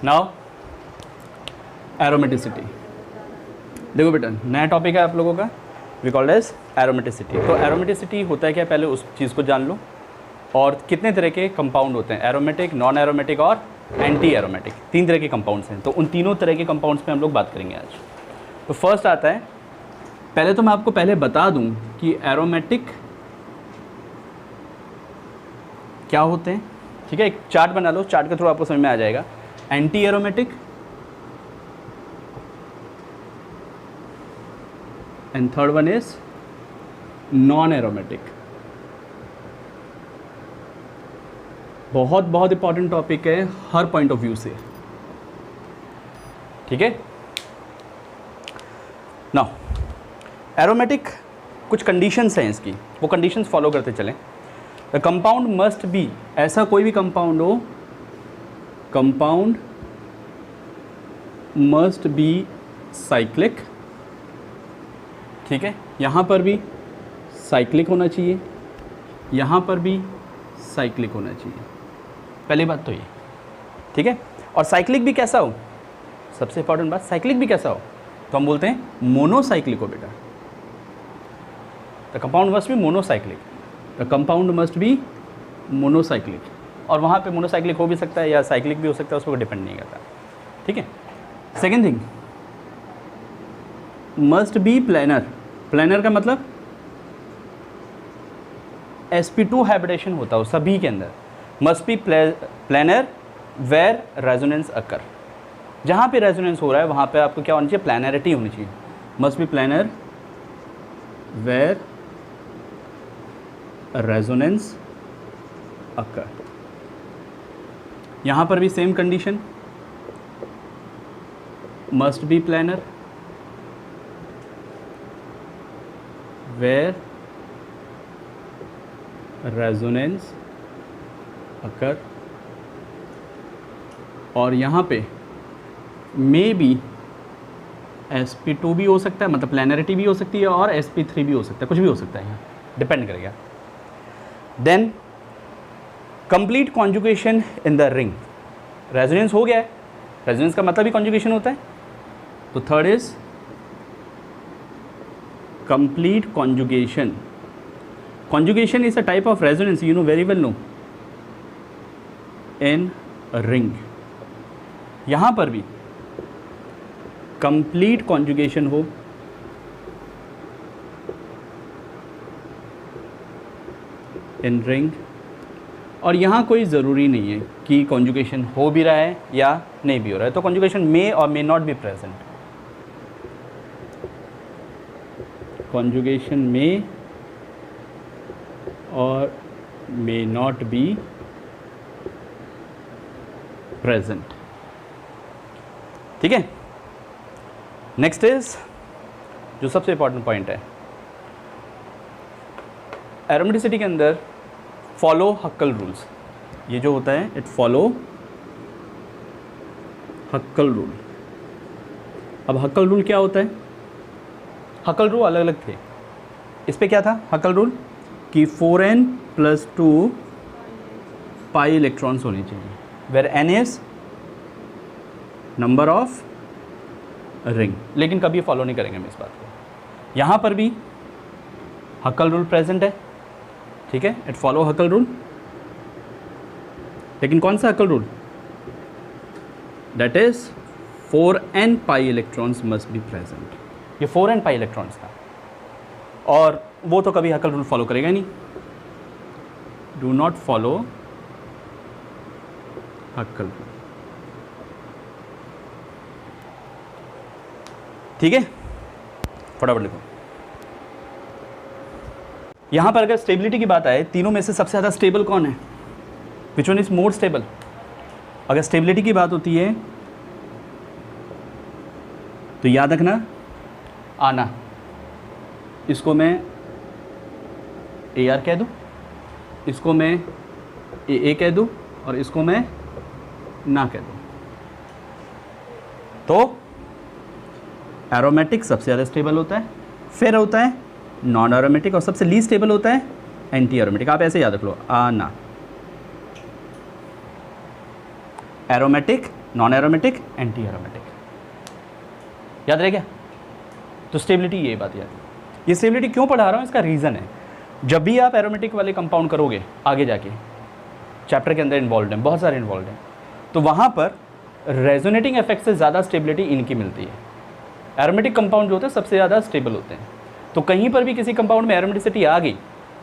Now aromaticity. देखो बेटा, नया टॉपिक है आप लोगों का, वी कॉल्ड एज एरोमेटिसिटी। तो एरोमेटिसिटी होता है क्या, पहले उस चीज़ को जान लो। और कितने तरह के कंपाउंड होते हैं, एरोमेटिक, नॉन एरोमेटिक और एंटी एरोमेटिक, 3 तरह के कंपाउंड्स हैं। तो उन तीनों तरह के कंपाउंड्स पे हम लोग बात करेंगे आज। तो फर्स्ट आता है, पहले तो मैं आपको पहले बता दूं कि एरोमेटिक क्या होते हैं, ठीक है। एक चार्ट बना लो, चार्ट के थ्रू आपको समझ में आ जाएगा। Anti aromatic and third one is non aromatic. बहुत बहुत इंपॉर्टेंट टॉपिक है हर पॉइंट ऑफ व्यू से, ठीक है। नाउ एरोमेटिक कुछ कंडीशंस हैं इसकी, वो कंडीशंस फॉलो करते चलें। द कंपाउंड मस्ट बी, ऐसा कोई भी कंपाउंड हो, कंपाउंड मस्ट बी साइक्लिक, ठीक है। यहाँ पर भी साइक्लिक होना चाहिए, यहाँ पर भी साइक्लिक होना चाहिए, पहली बात तो ये, ठीक है। और साइक्लिक भी कैसा हो, सबसे इंपॉर्टेंट बात, साइक्लिक भी कैसा हो, तो हम बोलते हैं मोनोसाइक्लिक हो बेटा। The compound must be monocyclic, the compound must be monocyclic. और वहाँ पे मोनोसाइक्लिक हो भी सकता है या साइक्लिक भी हो सकता है, उस पर डिपेंड नहीं करता, ठीक है। Second thing, must be planar. Planar का मतलब sp2 हैबिटेशन होता हो सभी के अंदर। Must be planar where resonance occur, जहाँ पे रेजोनेंस हो रहा है वहाँ पे आपको क्या होना चाहिए, प्लैनरिटी होनी चाहिए। Must be planar where resonance occur. यहाँ पर भी same condition, must be planar where resonance occur. और यहाँ पे मे बी sp2 भी हो सकता है, मतलब प्लैनरिटी भी हो सकती है, और sp3 भी हो सकता है, कुछ भी हो सकता है, यहाँ डिपेंड करेगा। Then complete conjugation in the ring. Resonance हो गया है, रेजोनेंस का मतलब ही कॉन्जुगेशन होता है। तो third is complete conjugation. Conjugation is a type of resonance, you know very well know, in a ring। यहाँ पर भी complete conjugation हो, in ring। और यहाँ कोई ज़रूरी नहीं है कि conjugation हो भी रहा है या नहीं भी हो रहा है, तो conjugation may or may not be present। Conjugation may और may not be present, ठीक है। नेक्स्ट इज जो सबसे इंपॉर्टेंट पॉइंट है एरोमेटिसिटी के अंदर, फॉलो हक्कल रूल्स। ये जो होता है इट फॉलो हक्कल रूल। अब हक्कल रूल क्या होता है, हक्कल रूल अलग अलग थे। इस पे क्या था हक्कल रूल कि 4n+2 पाई इलेक्ट्रॉन्स होनी चाहिए, where n is number of ring. लेकिन कभी फॉलो नहीं करेंगे हम इस बात को। यहाँ पर भी हक्कल रूल प्रेजेंट है, ठीक है, इट फॉलो हक्कल रूल। लेकिन कौन सा Huckel rule, that is 4n pi electrons must be present. ये 4n पाई इलेक्ट्रॉन्स था, और वो तो कभी हक्कल रूल फॉलो करेगा नहीं। डू नॉट फॉलो हक्कल रूल, ठीक है। फटाफट लिखो। यहां पर अगर स्टेबिलिटी की बात आए, तीनों में से सबसे ज़्यादा स्टेबल कौन है, which one is more stable. अगर स्टेबिलिटी की बात होती है तो याद रखना आना, इसको मैं AR कह दूँ, इसको मैं AA कह दूँ, और इसको मैं ना कह दूँ। तो एरोमेटिक सबसे ज़्यादा स्टेबल होता है, फिर होता है नॉन एरोमेटिक, और सबसे लीस्ट स्टेबल होता है एंटी एरोमेटिक। आप ऐसे याद रख लो, आना aromatic non aromatic, anti aromatic. याद रह गया? तो स्टेबिलिटी, यही बात याद। ये स्टेबिलिटी क्यों पढ़ा रहा हूँ, इसका रीज़न है, जब भी आप एरोमेटिक वाले कंपाउंड करोगे आगे जाके, चैप्टर के अंदर इन्वॉल्व हैं, बहुत सारे इन्वॉल्व हैं, तो वहाँ पर रेजोनेटिंग इफेक्ट से ज़्यादा स्टेबिलिटी इनकी मिलती है। एरोमेटिक कंपाउंड जो होते हैं सबसे ज़्यादा स्टेबल होते हैं, तो कहीं पर भी किसी कंपाउंड में एरोमेटिसिटी आ गई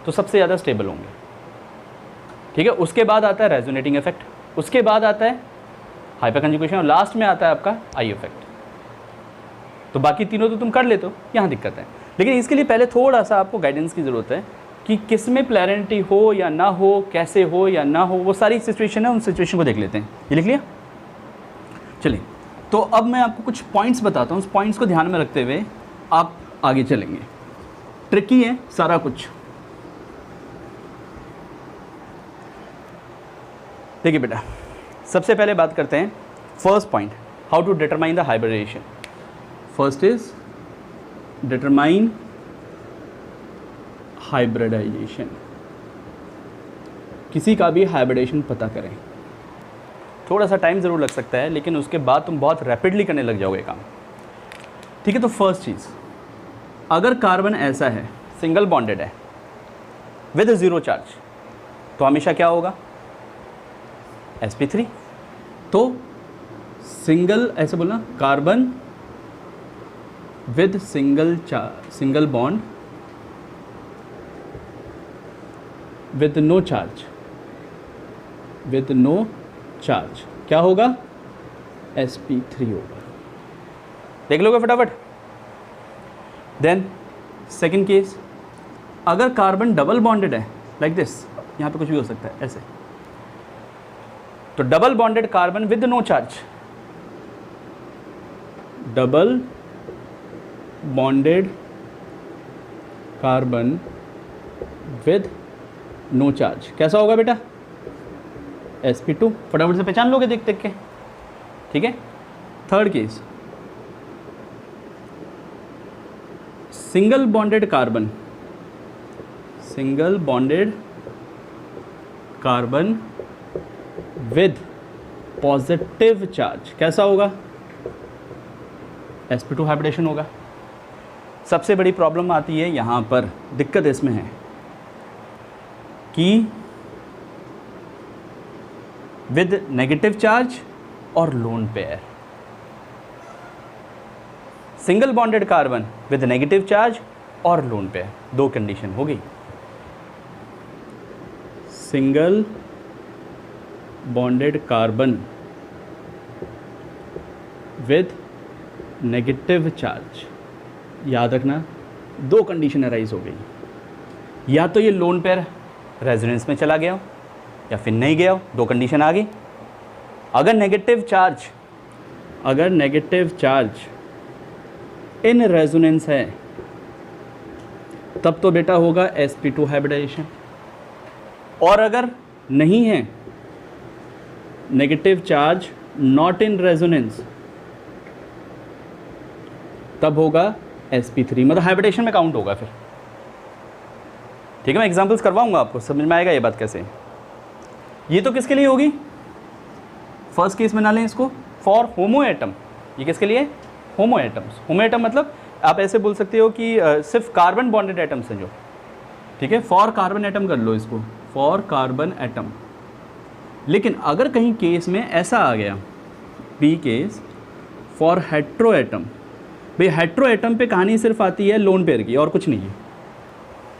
तो सबसे ज़्यादा स्टेबल होंगे, ठीक है। उसके बाद आता है रेजोनेटिंग इफेक्ट, उसके बाद आता है हाइपर कंजुगेशन, और लास्ट में आता है आपका आई इफेक्ट। तो बाकी तीनों तो तुम कर लेते हो, यहाँ दिक्कत है। लेकिन इसके लिए पहले थोड़ा सा आपको गाइडेंस की ज़रूरत है कि किस में प्लेरिटी हो या ना हो, कैसे हो या ना हो, वो सारी सिचुएशन है, उन सिचुएशन को देख लेते हैं। ये लिख लिया? चलिए, तो अब मैं आपको कुछ पॉइंट्स बताता हूँ, उस पॉइंट्स को ध्यान में रखते हुए आप आगे चलेंगे। ट्रिकी है सारा कुछ। देखिए बेटा, सबसे पहले बात करते हैं first point, how to determine the hybridization. First is determine hybridization. किसी का भी हाइब्रिडेशन पता करें। थोड़ा सा टाइम ज़रूर लग सकता है, लेकिन उसके बाद तुम बहुत रैपिडली करने लग जाओगे काम, ठीक है। तो फर्स्ट चीज़, अगर कार्बन ऐसा है, सिंगल बॉन्डेड है विद ज़ीरो चार्ज, तो हमेशा क्या होगा? sp3। तो सिंगल, ऐसे बोलना, carbon with single bond with no charge, with no charge क्या होगा? sp3 होगा। देख लोगे फटाफट। देन सेकेंड केस, अगर कार्बन डबल बॉन्डेड है लाइक दिस, यहाँ पे कुछ भी हो सकता है ऐसे, तो double bonded carbon with no charge, double bonded carbon with no charge कैसा होगा बेटा? sp2। फटाफट से पहचान लोगे देख देख के, ठीक है। Third case, single bonded carbon, single bonded carbon with positive charge कैसा होगा? sp2 हाइब्रिडेशन होगा। सबसे बड़ी प्रॉब्लम आती है यहाँ पर, दिक्कत इसमें है कि विद नेगेटिव चार्ज और lone pair, single bonded carbon with negative charge और लोन पेयर, दो कंडीशन हो गई। Single bonded carbon with negative charge, याद रखना दो कंडीशन अराइज हो गई, या तो ये लोन पेयर रेजोनेंस में चला गया हो या फिर नहीं गया हो, दो कंडीशन आ गई। अगर नेगेटिव चार्ज इन रेजोनेंस है, तब तो बेटा होगा sp2 हाइब्रिडाइजेशन, और अगर नहीं है, negative charge not in resonance, तब होगा sp3, मतलब हाइब्रिडेशन में काउंट होगा फिर, ठीक है। मैं एग्जांपल्स करवाऊंगा आपको, समझ में आएगा ये बात कैसे। ये तो किसके लिए होगी? फर्स्ट केस में ना लें इसको, फॉर होमो एटम। ये किसके लिए? होमो एटम्स। होमो एटम मतलब आप ऐसे बोल सकते हो कि सिर्फ कार्बन बॉन्डेड एटम्स हैं जो, ठीक है। फॉर कार्बन एटम कर लो इसको, फॉर कार्बन एटम। लेकिन अगर कहीं केस में ऐसा आ गया, B case, for hetero atom. भाई हेट्रो एटम पे कहानी सिर्फ आती है लोन पेयर की और कुछ नहीं है।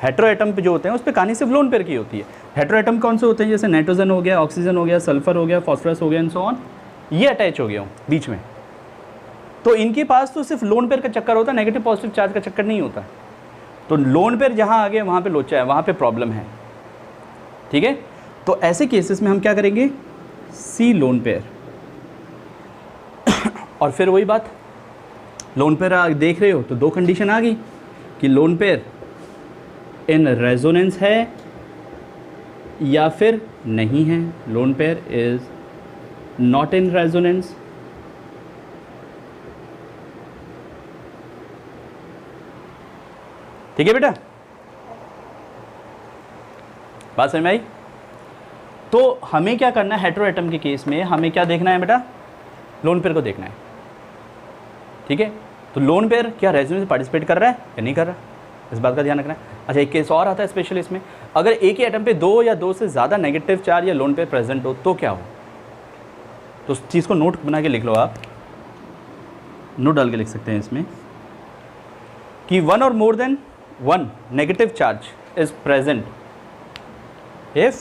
हेट्रो एटम पे जो होते हैं उस पे कहानी सिर्फ लोन पेयर की होती है। हेट्रो एटम कौन से होते हैं? जैसे नाइट्रोजन हो गया, ऑक्सीजन हो गया, सल्फर हो गया, फॉस्फोरस हो गया एंड सो ऑन, ये अटैच हो गया हो बीच में, तो इनके पास तो सिर्फ लोन पेयर का चक्कर होता है, नेगेटिव पॉजिटिव चार्ज का चक्कर नहीं होता। तो लोन पेयर जहाँ आ गया वहाँ पे लोचा है, वहाँ पे प्रॉब्लम है, ठीक है। तो ऐसे केसेस में हम क्या करेंगे? सी लोन पेयर। और फिर वही बात, लोन पेयर देख रहे हो तो दो कंडीशन आ गई कि लोन पेयर इन रेजोनेंस है या फिर नहीं है। Lone pair is not in resonance, ठीक है बेटा, बात समझ में आई? तो हमें क्या करना है हेट्रो एटम के केस में? हमें क्या देखना है बेटा? लोन पेयर को देखना है, ठीक है। तो लोन पेयर क्या रेजोनेंस में पार्टिसिपेट कर रहा है या नहीं कर रहा, इस बात का ध्यान रखना है। अच्छा, एक केस और आता है स्पेशल इसमें, अगर एक ही एटम पे 2 या 2 से ज़्यादा नेगेटिव चार्ज या लोन पेयर प्रेजेंट हो तो क्या हो। तो उस चीज़ को नोट बना के लिख लो, आप नोट डाल के लिख सकते हैं इसमें कि 1 or more than 1 negative charge is present if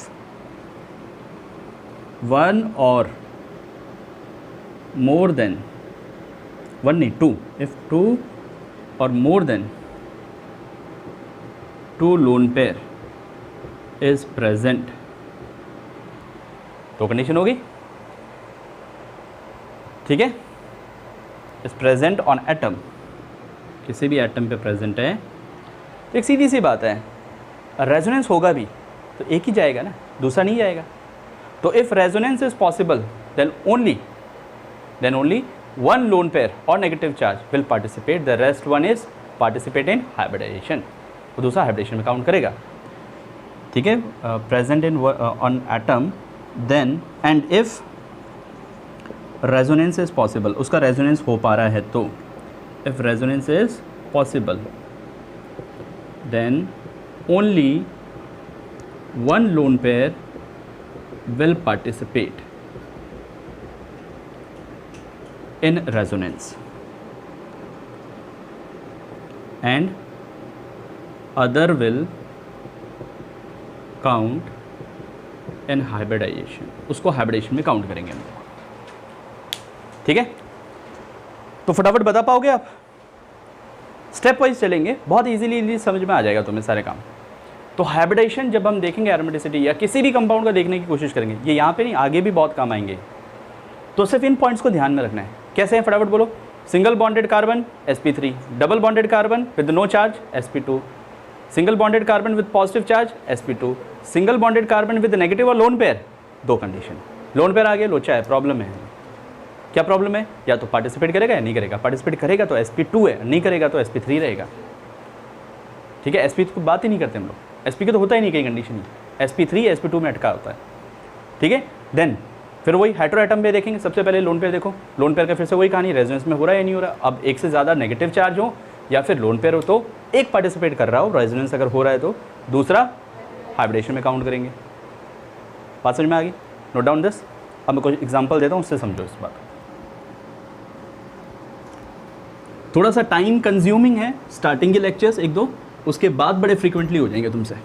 1 or more than 1 नहीं 2, if 2 or more than 2 lone pair is present, तो कंडीशन होगी, ठीक है। इज प्रेजेंट ऑन एटम, किसी भी एटम पे प्रेजेंट है, तो एक सीधी सी बात है, रेजोनेंस होगा भी तो एक ही जाएगा ना, दूसरा नहीं जाएगा। तो if resonance is possible then only 1 lone pair और negative charge will participate, the rest 1 is participate in hybridisation, वो दूसरा हाइब्रिडेशन में काउंट करेगा, ठीक है। Present in on atom then, and if resonance is possible, उसका रेजोनेंस हो पा रहा है तो, if resonance is possible then only 1 lone pair will participate in resonance and other will count in hybridisation, उसको हाइब्रिडेशन में काउंट करेंगे हम, ठीक है। तो फटाफट बता पाओगे आप, स्टेप वाइज चलेंगे, बहुत इजीली समझ में आ जाएगा तुम्हें सारे काम। तो हाइब्रिडेशन जब हम देखेंगे एरोमेटिसिटी या किसी भी कंपाउंड का देखने की कोशिश करेंगे, ये यहाँ पे नहीं आगे भी बहुत काम आएंगे, तो सिर्फ इन पॉइंट्स को ध्यान में रखना है। कैसे हैं फटाफट बोलो। Single bonded carbon sp3, double bonded carbon with no charge sp2, single bonded carbon with positive charge sp2, single bonded carbon with negative और lone pair, 2 condition. Lone pair आ गया, लोचा है, प्रॉब्लम है, क्या प्रॉब्लम है, या तो पार्टिसिपेट करेगा या नहीं करेगा, पार्टिसिपेट करेगा तो sp2 है, नहीं करेगा तो sp3 रहेगा, ठीक है। sp की बात ही नहीं करते हम लोग, sp तो होता ही नहीं कहीं कंडीशन, sp3 sp2 में अटका होता है, ठीक है। देन फिर वही हेटेरो एटम पे देखेंगे, सबसे पहले लोन पेयर देखो, लोन पेयर का फिर से वही कहानी, रेजोनेंस में हो रहा है या नहीं हो रहा। अब एक से ज़्यादा नेगेटिव चार्ज हो या फिर लोन पेयर हो तो एक पार्टिसिपेट कर रहा हो, रेजोनेंस अगर हो रहा है तो दूसरा हाइब्रिडेशन में काउंट करेंगे। बात समझ में आ गई, नोट डाउन दिस। अब मैं कुछ एग्जाम्पल देता हूँ, उससे समझो इस बात। थोड़ा सा टाइम कंज्यूमिंग है स्टार्टिंग के लेक्चर्स 1-2, उसके बाद बड़े फ्रीक्वेंटली हो जाएंगे तुमसे।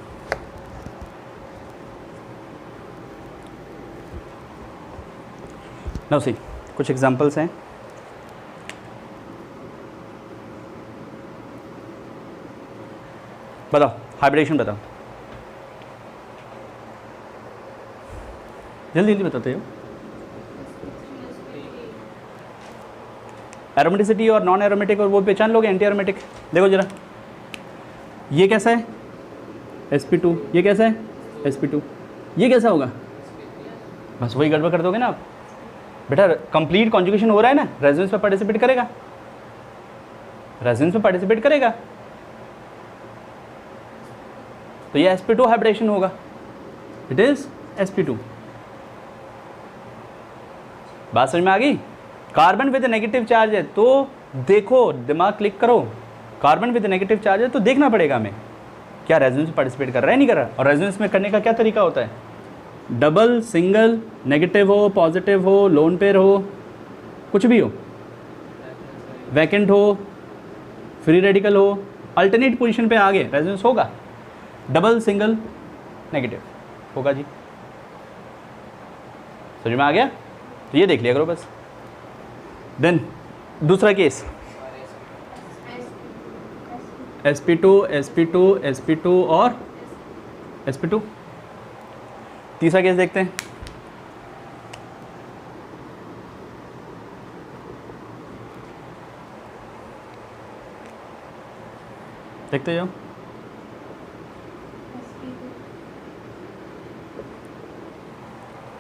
नो सी कुछ एग्जांपल्स हैं, बताओ हाइब्रिडेशन बताओ, जल्दी जल्दी बताते हो। एरोमेटिसिटी और नॉन एरोमेटिक और वो पहचान लोगे, एंटी एरोमेटिक। देखो जरा, ये कैसा है sp2, ये कैसा है sp2, ये कैसा होगा, बस वही गड़बड़ कर दोगे ना आप। बेटा कंप्लीट कॉन्जुगेशन हो रहा है ना, रेजोनेंस में पार्टिसिपेट करेगा, रेजोनेंस में पार्टिसिपेट करेगा, तो ये sp2 हाइब्रिडेशन होगा, इट इज sp2। बात समझ में आ गई। कार्बन विद नेगेटिव चार्ज है तो देखो, दिमाग क्लिक करो, कार्बन विद नेगेटिव चार्ज है तो देखना पड़ेगा हमें क्या रेजोनेंस में पार्टिसिपेट कर रहा है नहीं कर रहा। और रेजोनेंस में करने का क्या तरीका होता है, डबल, सिंगल, नेगेटिव हो, पॉजिटिव हो, लोन पेयर हो, कुछ भी हो, वैकेंट हो, फ्री रेडिकल हो, अल्टरनेट पोजीशन पे आ गए, रेजोनेंस होगा। डबल, सिंगल, नेगेटिव होगा जी, समझ में आ गया। तो ये देख लिया करो बस। देन दूसरा केस sp2 sp2 sp2 और sp2। तीसरा केस देखते हैं, देखते जाओ।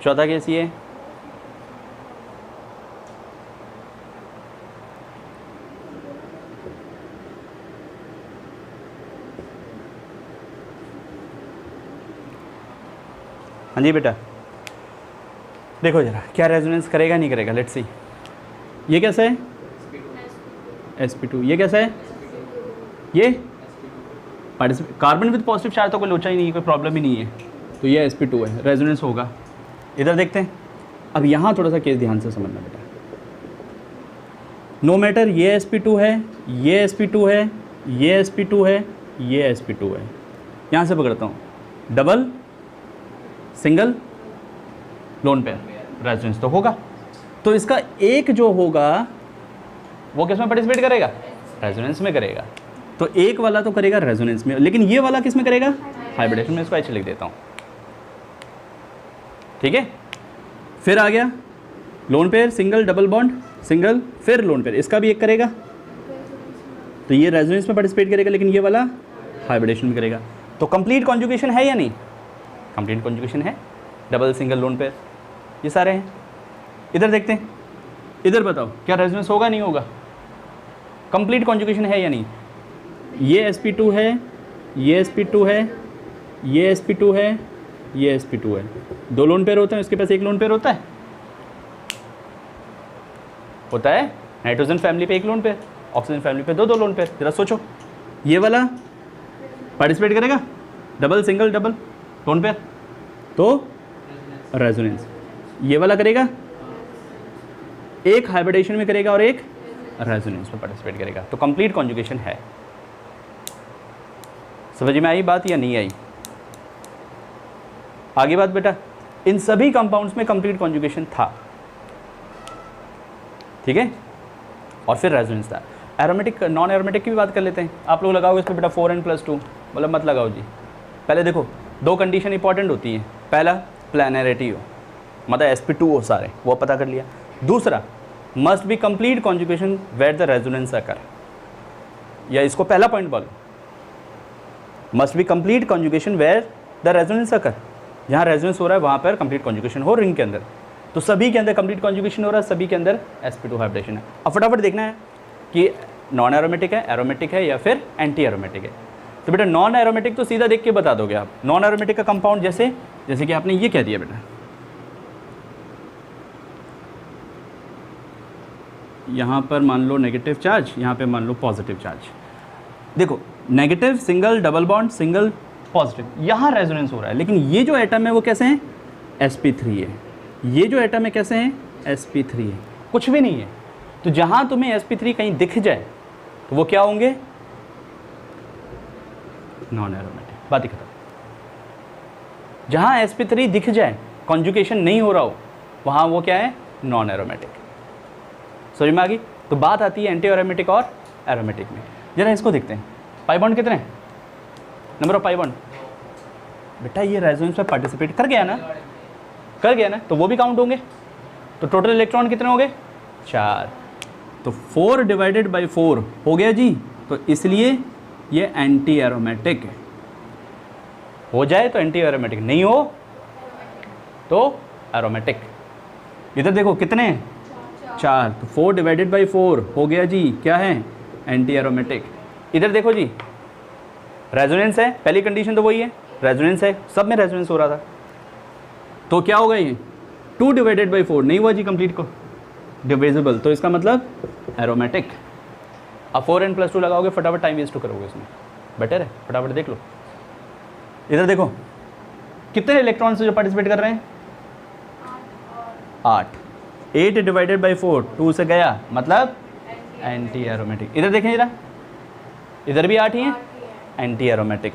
चौथा केस ये, हाँ जी बेटा देखो जरा क्या रेजोनेंस करेगा नहीं करेगा, लेट्स सी। ये कैसा है sp2, ये कैसा है, ये कार्बन विद पॉजिटिव चार्ज तो कोई लोचा ही नहीं है, कोई प्रॉब्लम ही नहीं है, तो ये sp2 है, रेजोनेंस होगा। इधर देखते हैं, अब यहाँ थोड़ा सा केस ध्यान से समझना बेटा। नो मैटर ये sp2 है, ये sp2 है, ये sp2 है, ये sp2 है, यहाँ से पकड़ता हूँ, double single lone pair, resonance तो होगा। तो इसका एक जो होगा वो किस में पार्टिसिपेट करेगा, रेजोनेंस में करेगा। तो एक वाला तो करेगा रेजोनेंस में, लेकिन ये वाला किस में करेगा, हाइब्रिडेशन में। इसको ऐसे लिख देता हूँ, ठीक है। फिर आ गया lone pair, single double bond, single फिर लोन पेयर, इसका भी एक करेगा, तो ये रेजोनेंस में पार्टिसिपेट करेगा, लेकिन ये वाला हाइब्रिडेशन में करेगा। तो कंप्लीट कॉन्जुगेशन है या नहीं, कंप्लीट कॉन्जुगेशन है, डबल सिंगल लोन पेयर ये सारे हैं। इधर देखते हैं, इधर बताओ क्या रेजोनेंस होगा नहीं होगा, कंप्लीट कॉन्जुगेशन है या नहीं। ये sp2 है, ये sp2 है, ये sp2 है, ये sp2 है, दो लोन पेयर होते हैं, इसके पास एक लोन पेयर होता है नाइट्रोजन फैमिली पे एक लोन पेयर, ऑक्सीजन फैमिली पे दो दो लोन पेयर। जरा सोचो, ये वाला पार्टिसिपेट करेगा, double single double lone pair, तो रेजोनेंस। ये वाला करेगा, एक हाइब्रिडेशन में करेगा और एक रेजोनेंस में पार्टिसिपेट करेगा। तो कंप्लीट कॉन्जुगेशन है। समझ में आई बात या नहीं आई, आगे बात बेटा। इन सभी कंपाउंड्स में कंप्लीट कॉन्जुगेशन था, ठीक है, और फिर रेजोनेंस था। एरोमेटिक नॉन एरोमेटिक की भी बात कर लेते हैं। आप लोग लगाओगे इस पर बेटा 4n+2, मतलब मत लगाओ जी। पहले देखो, दो कंडीशन इंपॉर्टेंट होती हैं। पहला प्लानैरिटी हो, मतलब sp2 हो सारे, वो पता कर लिया। दूसरा must be complete conjugation where the resonance occur, या इसको पहला पॉइंट बोलो, must be complete conjugation where the resonance occur, जहाँ रेजोनेंस हो रहा है वहाँ पर कंप्लीट कॉन्जुगेशन हो रिंग के अंदर। तो सभी के अंदर कंप्लीट कॉन्जुगेशन हो रहा है, सभी के अंदर sp2 हाइब्रिडेशन है। अब फटाफट देखना है कि नॉन एरोमेटिक है, एरोमेटिक है या फिर एंटी एरोमेटिक है। तो बेटा नॉन एरोमेटिक तो सीधा देख के बता दोगे आप। नॉन एरोमेटिक का कंपाउंड जैसे कि आपने ये कह दिया बेटा, यहाँ पर मान लो नेगेटिव चार्ज, यहाँ पे मान लो पॉजिटिव चार्ज। देखो negative single double bond single positive, यहाँ रेजोनेंस हो रहा है, लेकिन ये जो एटम है वो कैसे हैं, sp3 है। ये जो एटम है कैसे हैं, sp3 है, कुछ भी नहीं है। तो जहाँ तुम्हें sp3 कहीं दिख जाए तो वो क्या होंगे, नॉन एरोमेटिक, बात ही खत्म। जहाँ sp3 दिख जाए, कॉन्जुगेशन नहीं हो रहा हो, वहाँ वो क्या है, नॉन एरोमेटिक। समझ में आ गई। तो बात आती है एंटी एरोमेटिक और एरोमेटिक में। जरा इसको देखते हैं, पाई बॉन्ड कितने हैं, नंबर ऑफ पाई बॉन्ड। बेटा ये रेजोनेंस में पार्टिसिपेट कर गया ना, तो वो भी काउंट होंगे। तो टोटल इलेक्ट्रॉन कितने हो गए, 4। तो 4 डिवाइडेड बाई 4 हो गया जी। तो इसलिए ये एंटी एरोमेटिक है। हो जाए तो एंटी एरोमेटिक, नहीं हो तो एरोमेटिक। इधर देखो कितने हैं, 4। तो 4 डिवाइडेड बाई 4 हो गया जी, क्या है, एंटी एरोमेटिक। इधर देखो जी, रेजोनेंस है, पहली कंडीशन तो वही है, रेजोनेंस है, सब में रेजोनेंस हो रहा था। तो क्या होगा ये, 2 डिवाइडेड बाई 4 नहीं हुआ जी कंप्लीट को डिविजिबल, तो इसका मतलब एरोमेटिक। अब 4n+2 लगाओगे, फटाफट टाइम वेस्ट करोगे इसमें, बेटर है, फटाफट देख लो। इधर देखो कितने इलेक्ट्रॉन से जो पार्टिसिपेट कर रहे हैं, 8। 8 डिवाइडेड बाई 4 2 से गया, मतलब एंटी एरोमेटिक। इधर देखें जरा, इधर भी 8 ही हैं, एंटी एरोमेटिक।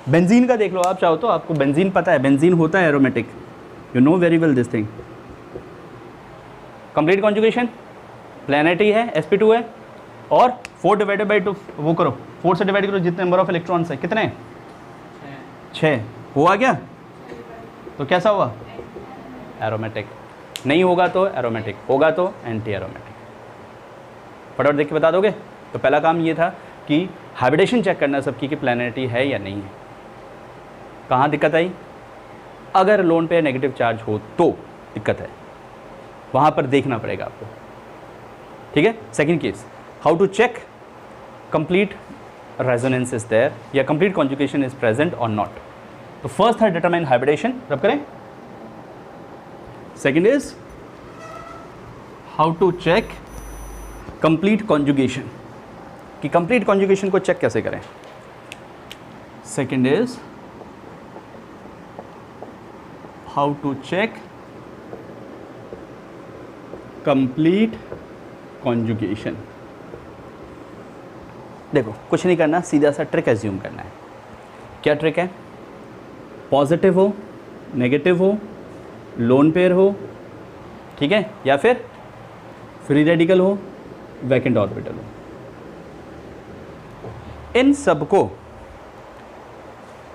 बेंजीन का देख लो आप चाहो तो, आपको बेंजीन पता है, बेंजीन होता है aromatic, you know very well this thing. Complete conjugation, planarity है, sp2 है, और 4 डिवाइडेड बाई 2 वो करो, 4 से डिवाइड करो, जितने नंबर ऑफ इलेक्ट्रॉन्स है कितने, 6 हुआ क्या, तो कैसा हुआ, एरोमेटिक। नहीं होगा तो एरोमेटिक, होगा तो एंटी एरोमेटिक। फटाफट देख के बता दोगे। तो पहला काम ये था कि हाइब्रिडेशन चेक करना सबकी कि प्लैनेटी है या नहीं है। कहाँ दिक्कत आई, अगर लोन पे नेगेटिव चार्ज हो तो दिक्कत है, वहाँ पर देखना पड़ेगा आपको, ठीक है। Second case, how to check complete resonance is there या कंप्लीट कॉन्जुगेशन इज प्रेजेंट और नॉट। तो फर्स्ट है डिटरमाइन हाइब्रिडेशन, रब करें। Second is how to check complete conjugation, कि कंप्लीट कॉन्जुगेशन को चेक कैसे करें। Second is how to check complete conjugation. देखो कुछ नहीं करना, सीधा सा ट्रिक एज्यूम करना है। क्या ट्रिक है? पॉजिटिव हो, नेगेटिव हो, लोन पेयर हो, ठीक है, या फिर फ्री रेडिकल हो, वैकेंट ऑर्बिटल हो, इन सबको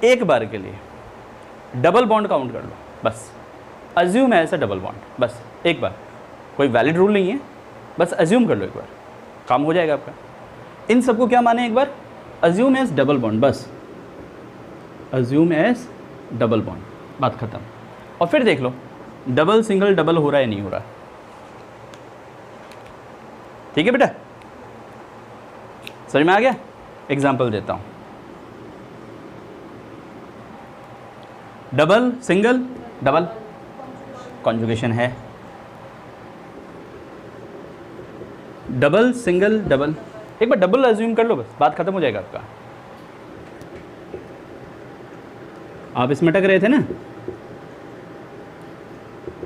एक बार के लिए डबल बॉन्ड काउंट कर लो, बस अज्यूम है ऐसा डबल बॉन्ड, बस एक बार, कोई वैलिड रूल नहीं है, बस अज्यूम कर लो एक बार, काम हो जाएगा आपका। इन सबको क्या माने एक बार? अज्यूम एज डबल बॉन्ड, बस अज्यूम एज डबल बॉन्ड, बात खत्म। और फिर देख लो डबल सिंगल डबल हो रहा है नहीं हो रहा, ठीक है बेटा, समझ में आ गया? एग्जाम्पल देता हूं, डबल सिंगल डबल कॉन्जुगेशन है, डबल सिंगल डबल, एक बार डबल अज्यूम कर लो, बस बात खत्म हो जाएगा आपका। आप इसमें अटक रहे थे ना,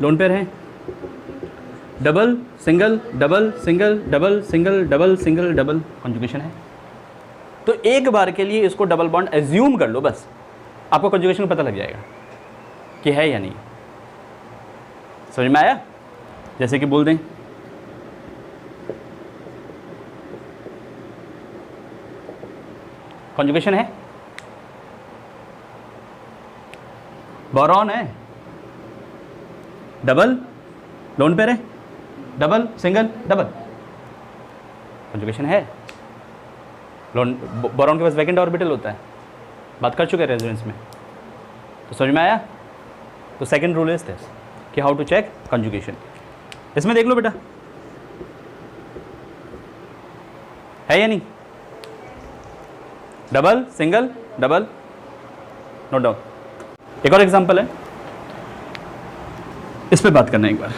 लोन पेयर है, double single double single double single double single double conjugation है, तो एक बार के लिए इसको डबल बॉन्ड एज्यूम कर लो, बस आपको कॉन्जुगेशन पता लग जाएगा कि है या नहीं। समझ में आया? जैसे कि बोल दें कॉन्जुगेशन है, बोरॉन है, डबल लोन पेयर है, डबल सिंगल डबल कॉन्जुगेशन है। लोन बोरॉन के पास वैकेंट ऑर्बिटल होता है, बात कर चुके हैं रेजोनेंस में, तो समझ में आया? तो सेकंड रूल इज दिस कि हाउ टू चेक कॉन्जुगेशन। इसमें देख लो बेटा, है या नहीं? Double single double, no doubt. एक और एग्जांपल है, इस पे बात करना है एक बार।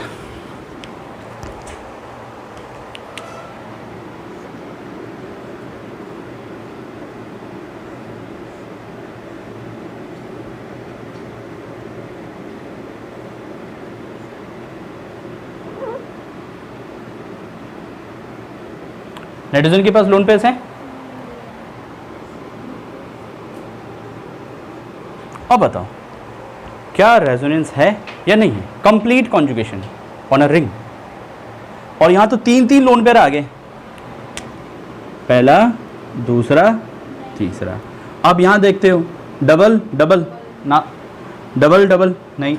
नाइट्रोजन के पास लोन पेयर्स हैं, अब बताओ क्या रेजोनेंस है या नहीं है? Complete conjugation on a ring, और यहां तो तीन तीन लोन पेयर आ गए, पहला दूसरा तीसरा। अब यहां देखते हो डबल डबल ना, डबल डबल नहीं,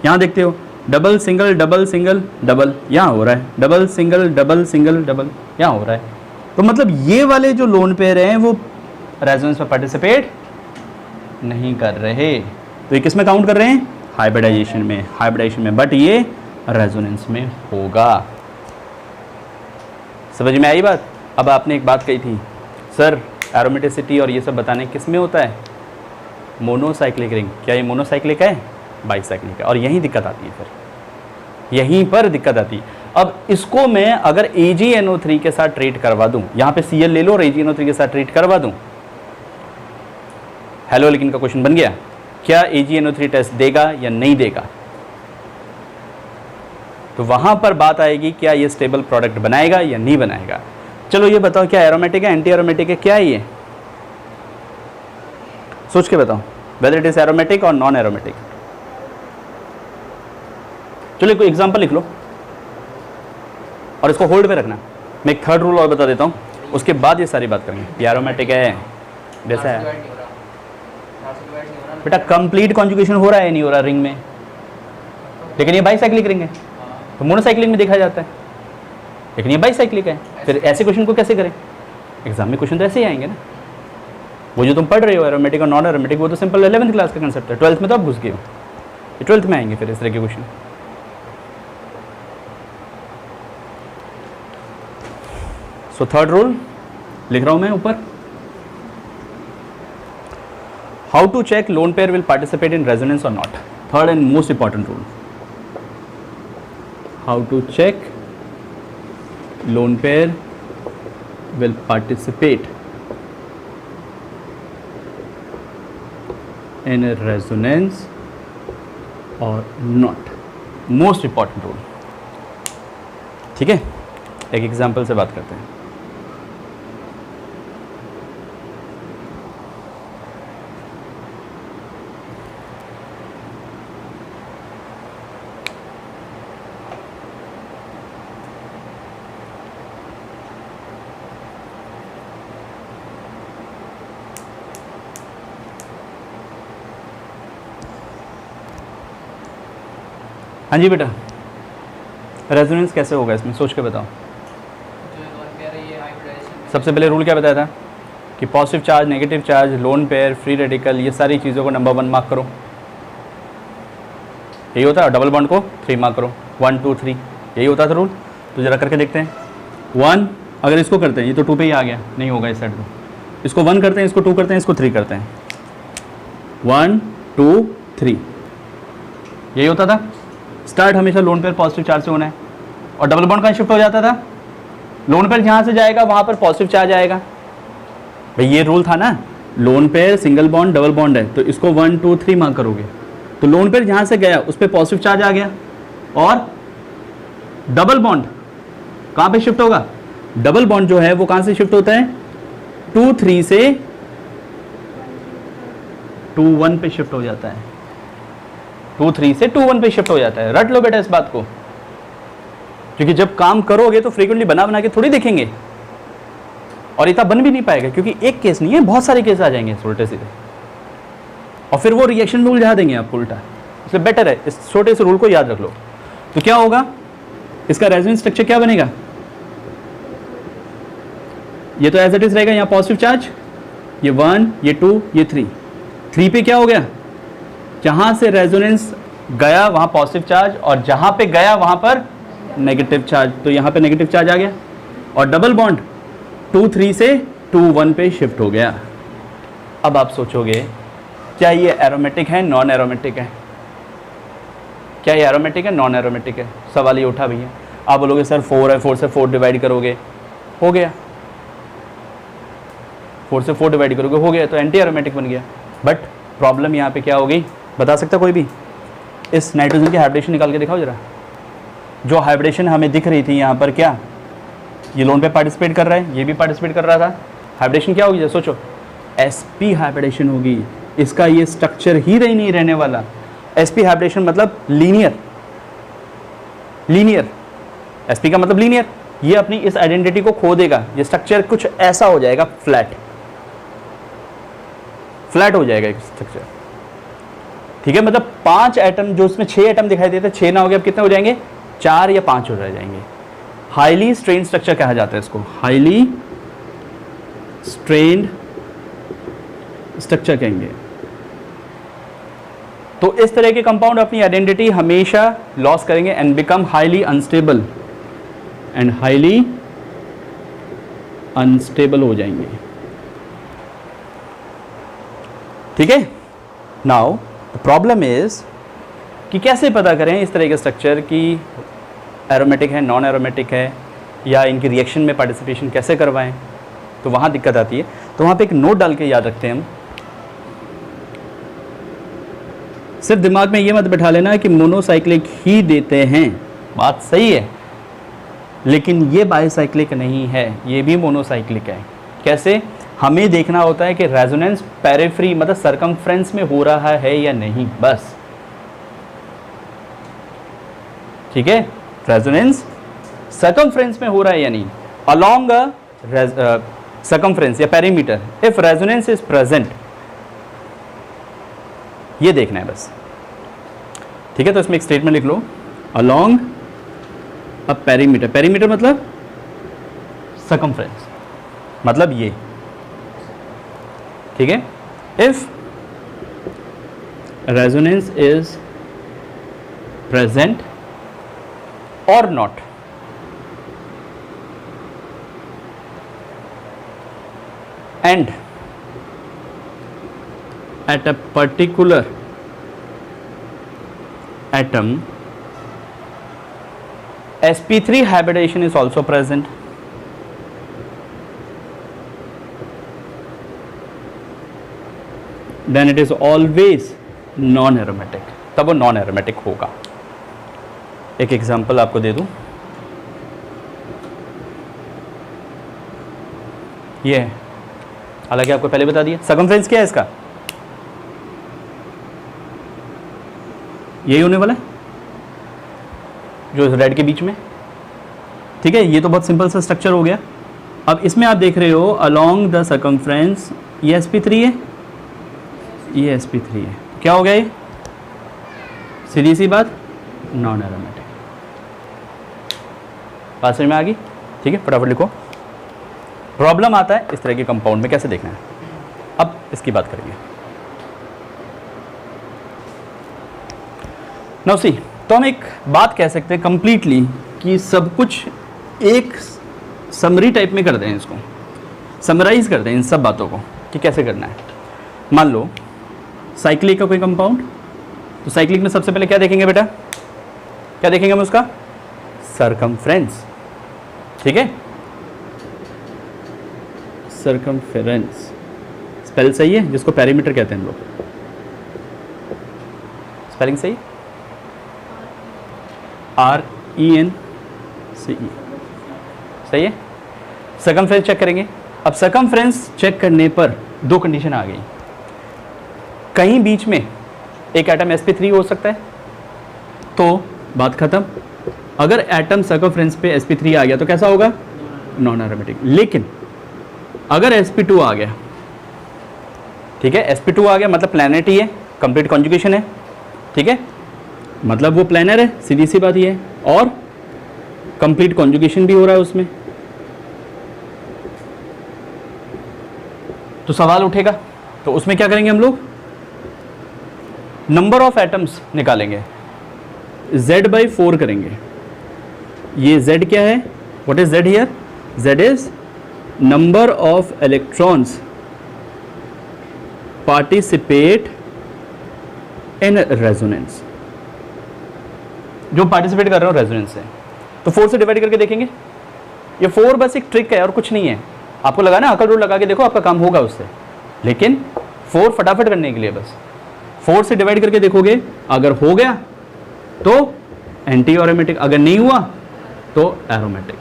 यहां देखते हो double single double single double, यहां हो रहा है double single double single double, यहां हो रहा है। तो मतलब ये वाले जो लोन पेयर हैं वो रेजोनेंस में पार्टिसिपेट नहीं कर रहे, तो ये किस में काउंट कर रहे हैं? हाइब्रिडाइजेशन में, हाइब्रिडाइजेशन में, बट ये रेजोनेंस में होगा। समझ में आई बात? अब आपने एक बात कही थी, सर एरोमेटिसिटी और ये सब बताने किस में होता है? Monocyclic ring. क्या ये मोनोसाइक्लिक है? बाइसाइक्लिक है, और यही दिक्कत आती है, फिर यहीं पर दिक्कत आती है। अब इसको मैं अगर AgNO3 के साथ ट्रीट करवा दूं, यहां पे Cl ले लो और AgNO3 के साथ ट्रीट करवा दूं, हेलो लेकिन का क्वेश्चन बन गया, क्या AgNO3 टेस्ट देगा या नहीं देगा? तो वहां पर बात आएगी क्या ये स्टेबल प्रोडक्ट बनाएगा या नहीं बनाएगा। चलो ये बताओ, क्या एरोमेटिक है, एंटी एरोमेटिक है, क्या है ये? सोच के बताओ, वेदर इट इज एरोमेटिक और नॉन एरोमेटिक। चलो एक एग्जांपल लिख लो और इसको होल्ड पे रखना। मैं एक थर्ड रूल और बता देता हूँ, उसके बाद ये सारी बात करेंगे। ये एरोमेटिक है, जैसा है बेटा, कंप्लीट कॉन्जुगेशन हो रहा है नहीं हो रहा रिंग में, लेकिन ये बाईसाइक्लिक रिंग है, तो मोनोसाइक्लिक में देखा जाता है, लेकिन ये बाईसाइक्लिक है। फिर ऐसे क्वेश्चन को कैसे करें? एग्जाम में क्वेश्चन तो ऐसे ही आएंगे ना। वो जो तुम पढ़ रहे हो एरोमेटिक और नॉन एरोमेटिक, वो तो सिंपल 11th क्लास का कंसेप्ट है, 12th में तो आप घुस गए हो, 12th में आएंगे फिर इस तरह के क्वेश्चन। सो थर्ड रूल लिख रहा हूं मैं ऊपर, how to check lone pair will participate in resonance और not. Third and most important rule, how to check lone pair will participate in a resonance or not. Most important rule. ठीक है, एक example से बात करते हैं. हाँ जी बेटा, रेजोनेंस कैसे होगा इसमें, सोच के बताओ. सबसे पहले रूल क्या बताया था कि positive charge, negative charge, lone pair, free radical, ये सारी चीज़ों को नंबर 1 मार्क करो. यही होता है. डबल बॉन्ड को 3 मार्क करो. 1 2 3 यही होता था रूल. तो ज़रा करके देखते हैं. 1 अगर इसको करते हैं, ये तो 2 पे ही आ गया, नहीं होगा इस साइड को. इसको 1 करते हैं, इसको 2 करते हैं, इसको 3 करते हैं. 1 2 3 यही होता था. स्टार्ट हमेशा लोन पेयर पॉजिटिव चार्ज से होना है. और डबल बॉन्ड कहाँ शिफ्ट हो जाता था? लोन पेयर जहाँ से जाएगा वहाँ पर पॉजिटिव चार्ज आएगा. भाई ये रूल था ना, lone pair single bond double bond है तो इसको 1 2 3 मार्क करोगे. तो लोन पेयर जहाँ से गया उस पर पॉजिटिव चार्ज आ गया. और डबल बॉन्ड कहाँ पे शिफ्ट होगा? डबल बॉन्ड जो है वो कहाँ से शिफ्ट होता है? 2 3 से 2 1 पे शिफ्ट हो जाता है. 2 3 से 2 1 पे शिफ्ट हो जाता है. रट लो बेटा इस बात को, क्योंकि जब काम करोगे तो फ्रीक्वेंटली बना बना के थोड़ी देखेंगे. और इतना बन भी नहीं पाएगा, क्योंकि एक केस नहीं है, बहुत सारे केस आ जाएंगे उल्टे सीधे. और फिर वो रिएक्शन में उलझा देंगे आपको उल्टा. इसलिए बेटर है इस छोटे से रूल को याद रख लो. तो क्या होगा, इसका रेजोनेंस स्ट्रक्चर क्या बनेगा? ये तो एज इट इज रहेगा. यहाँ पॉजिटिव चार्ज, ये 1 ये 2 ये 3. 3 पे क्या हो गया? जहाँ से रेजोनेंस गया वहाँ पॉजिटिव चार्ज, और जहाँ पे गया वहाँ पर नेगेटिव चार्ज. तो यहाँ पे नेगेटिव चार्ज आ गया. और डबल बॉन्ड 2 3 से 2 1 पे शिफ्ट हो गया. अब आप सोचोगे क्या ये एरोमेटिक है नॉन एरोमेटिक है? क्या ये एरोमेटिक है नॉन एरोमेटिक है? सवाल ये उठा भैया. आप बोलोगे सर 4 है, 4 से 4 डिवाइड करोगे, हो गया. 4 से 4 डिवाइड करोगे, हो गया. तो एंटी एरोमेटिक बन गया. बट प्रॉब्लम यहाँ पे क्या हो गई, बता सकता कोई भी? इस नाइट्रोजन की हाइब्रिडेशन निकाल के दिखाओ जरा. जो हाइब्रिडेशन हमें दिख रही थी यहाँ पर, क्या ये लोन पे पार्टिसिपेट कर रहा है, ये भी पार्टिसिपेट कर रहा था. हाइब्रिडेशन क्या होगी, सोचो, sp हाइब्रिडेशन होगी. इसका ये स्ट्रक्चर ही नहीं रहने वाला. sp हाइब्रिडेशन मतलब लीनियर. लीनियर sp का मतलब लीनियर. ये अपनी इस आइडेंटिटी को खो देगा. ये स्ट्रक्चर कुछ ऐसा हो जाएगा, फ्लैट फ्लैट हो जाएगा एक स्ट्रक्चर. ठीक है, मतलब 5 एटम, जो उसमें 6 एटम दिखाई देते, 6 ना हो गए, अब कितने हो जाएंगे? 4 या 5 हो जाएंगे. हाईली स्ट्रेन स्ट्रक्चर कहा जाता है इसको. हाईली स्ट्रेन्ड स्ट्रक्चर कहेंगे. तो इस तरह के कंपाउंड अपनी आइडेंटिटी हमेशा लॉस करेंगे and become highly unstable. And highly unstable हो जाएंगे. ठीक है. नाउ द प्रॉब्लम इज कि कैसे पता करें इस तरह के स्ट्रक्चर की एरोमेटिक है नॉन एरोमेटिक है, या इनकी रिएक्शन में पार्टिसिपेशन कैसे करवाएं. तो वहाँ दिक्कत आती है. तो वहाँ पे एक नोट डाल के याद रखते हैं हम. सिर्फ दिमाग में ये मत बैठा लेना कि मोनोसाइक्लिक ही देते हैं. बात सही है, लेकिन ये बाइसाइक्लिक नहीं है, ये भी मोनोसाइक्लिक है. कैसे? हमें देखना होता है कि रेजोनेंस पेरिफेरी मतलब सरकमफ्रेंस में हो रहा है या नहीं, बस. ठीक है, रेजोनेंस सरकमफ्रेंस में हो रहा है या नहीं, अलोंग सरकमफ्रेंस या perimeter. If resonance is present, ये देखना है बस. ठीक है, तो इसमें एक स्टेटमेंट लिख लो, अलोंग अ पेरीमीटर. पेरीमीटर मतलब सरकमफ्रेंस, मतलब ये. ठीक है, इफ रेजोनेंस इज प्रेजेंट और not, and at a particular atom sp3 hybridization is also present. Then it is always non aromatic, तब वो नॉन एरोमेटिक होगा. एक एग्जांपल आपको दे दूं, ये है, हालांकि आपको पहले बता दिया. सर्कमफ्रेंस क्या है इसका, यही होने वाला है जो रेड के बीच में. ठीक है, ये तो बहुत सिंपल सा स्ट्रक्चर हो गया. अब इसमें आप देख रहे हो अलोंग द सर्कमफ्रेंस ये sp3 है, ये sp3 है. क्या हो गया ये, सीधी सी बात, नॉन एरोमेटिक. बात समझ में आ गई. ठीक है, फटाफट लिखो. प्रॉब्लम आता है इस तरह के कंपाउंड में कैसे देखना है. अब इसकी बात करेंगे. नाउ सी, तो हम एक बात कह सकते हैं कंप्लीटली कि सब कुछ एक समरी टाइप में कर दें, इसको समराइज कर दें इन सब बातों को कि कैसे करना है. मान लो साइक्लिक का कोई कंपाउंड, तो साइक्लिक में सबसे पहले क्या देखेंगे बेटा, क्या देखेंगे हम उसका, सर्कमफ्रेंस. ठीक है, सर्कमफ्रेंस स्पेल सही है, जिसको पेरीमीटर कहते हैं हम लोग. स्पेलिंग सही, RENCE सही है. सर्कमफ्रेंस चेक करेंगे. अब सर्कमफ्रेंस चेक करने पर दो कंडीशन आ गई. कहीं बीच में एक एटम sp3 हो सकता है, तो बात खत्म. अगर एटम सर्कमफ्रेंस पे sp3 आ गया तो कैसा होगा, नॉन एरोमेटिक. लेकिन अगर sp2 आ गया, ठीक है, sp2 आ गया मतलब प्लैनेट ही है, कंप्लीट कॉन्जुगेशन है. ठीक है, मतलब वो प्लैनर है, सीधी सी बात ये है, और कंप्लीट कॉन्जुगेशन भी हो रहा है उसमें. तो सवाल उठेगा, तो उसमें क्या करेंगे हम लोग, नंबर ऑफ एटम्स निकालेंगे, Z/4 करेंगे. ये Z क्या है, what is Z here, Z is number of electrons participate in resonance, जो पार्टिसिपेट कर रहे हो रेजोनेंस से. तो 4 से डिवाइड करके देखेंगे. ये 4 बस एक ट्रिक है और कुछ नहीं है. आपको लगा ना, अकल रूल लगा के देखो, आपका काम होगा उससे. लेकिन 4 फटाफट करने के लिए बस 4 से डिवाइड करके देखोगे, अगर हो गया तो एंटी एरोमेटिक, अगर नहीं हुआ तो एरोमेटिक.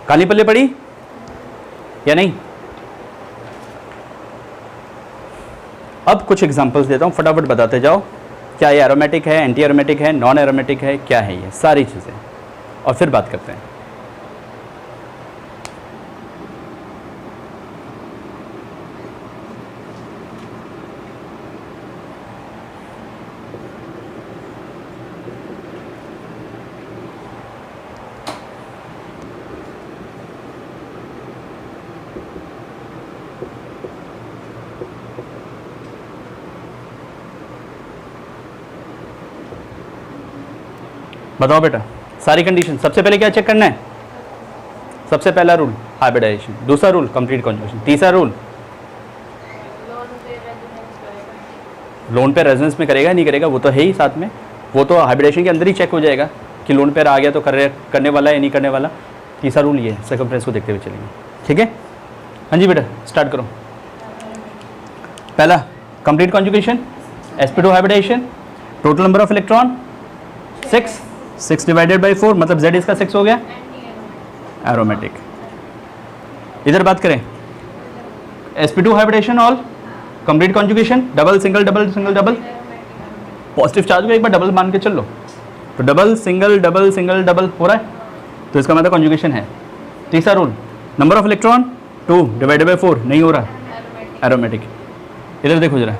काली पल्ले पड़ी या नहीं. अब कुछ एग्जांपल्स देता हूं, फटाफट बताते जाओ. क्या ये एरोमेटिक है, एंटी एरोमेटिक है, नॉन एरोमेटिक है, क्या है ये सारी चीज़ें, और फिर बात करते हैं. बताओ बेटा, सारी कंडीशन. सबसे पहले क्या चेक करना है, सबसे पहला रूल हाइब्रिडाइजेशन, दूसरा रूल कंप्लीट कॉन्जुगेशन, तीसरा रूल लोन पे रेजोनेंस में करेगा नहीं करेगा, वो तो है ही साथ में, वो तो हाइब्रिडाइजेशन के अंदर ही चेक हो जाएगा कि लोन पेयर आ गया तो करने वाला है या नहीं करने वाला. तीसरा रूल ये है, सर्कमफ्रेंस को देखते हुए चलेंगे. ठीक है, हाँ जी बेटा स्टार्ट करो. पहला complete conjugation, sp2 hybridization, total number of electron 6 divided by 4, मतलब Z इसका 6 हो गया, एरोमेटिक. इधर बात करें, sp2 hybridization all, complete conjugation, double single double single double, positive charge को एक बार डबल मान के चल लो, तो डबल सिंगल डबल हो रहा है, तो इसका मतलब कॉन्जुगेशन है. तीसरा rule, number of electron 2 divided by 4, नहीं हो रहा, एरोमेटिक. इधर देखो जरा,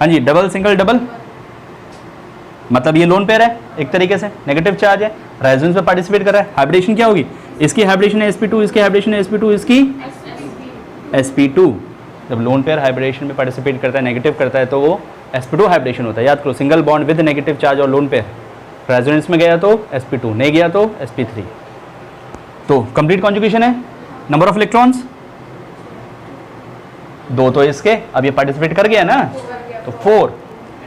हाँ जी, डबल सिंगल डबल, मतलब ये लोन पेयर है एक तरीके से, नेगेटिव चार्ज है, रेजोनेंस में पार्टिसिपेट कर रहा है. हाइब्रिडेशन क्या होगी, इसकी हाइब्रिडेशन है sp2, इसकी हाइब्रिडेशन है sp2, इसकी sp2. जब लोन पेयर हाइब्रिडेशन में पार्टिसिपेट करता है, नेगेटिव करता है, तो वो sp2 हाइब्रिडेशन होता है. याद करो, single bond with negative charge और लोन पेयर, रेजोनेंस में गया तो sp2, नहीं गया तो sp3. तो कंप्लीट कॉन्जुगेशन है, नंबर ऑफ इलेक्ट्रॉन्स 2 तो इसके, अब ये पार्टिसिपेट कर गया ना, तो 4,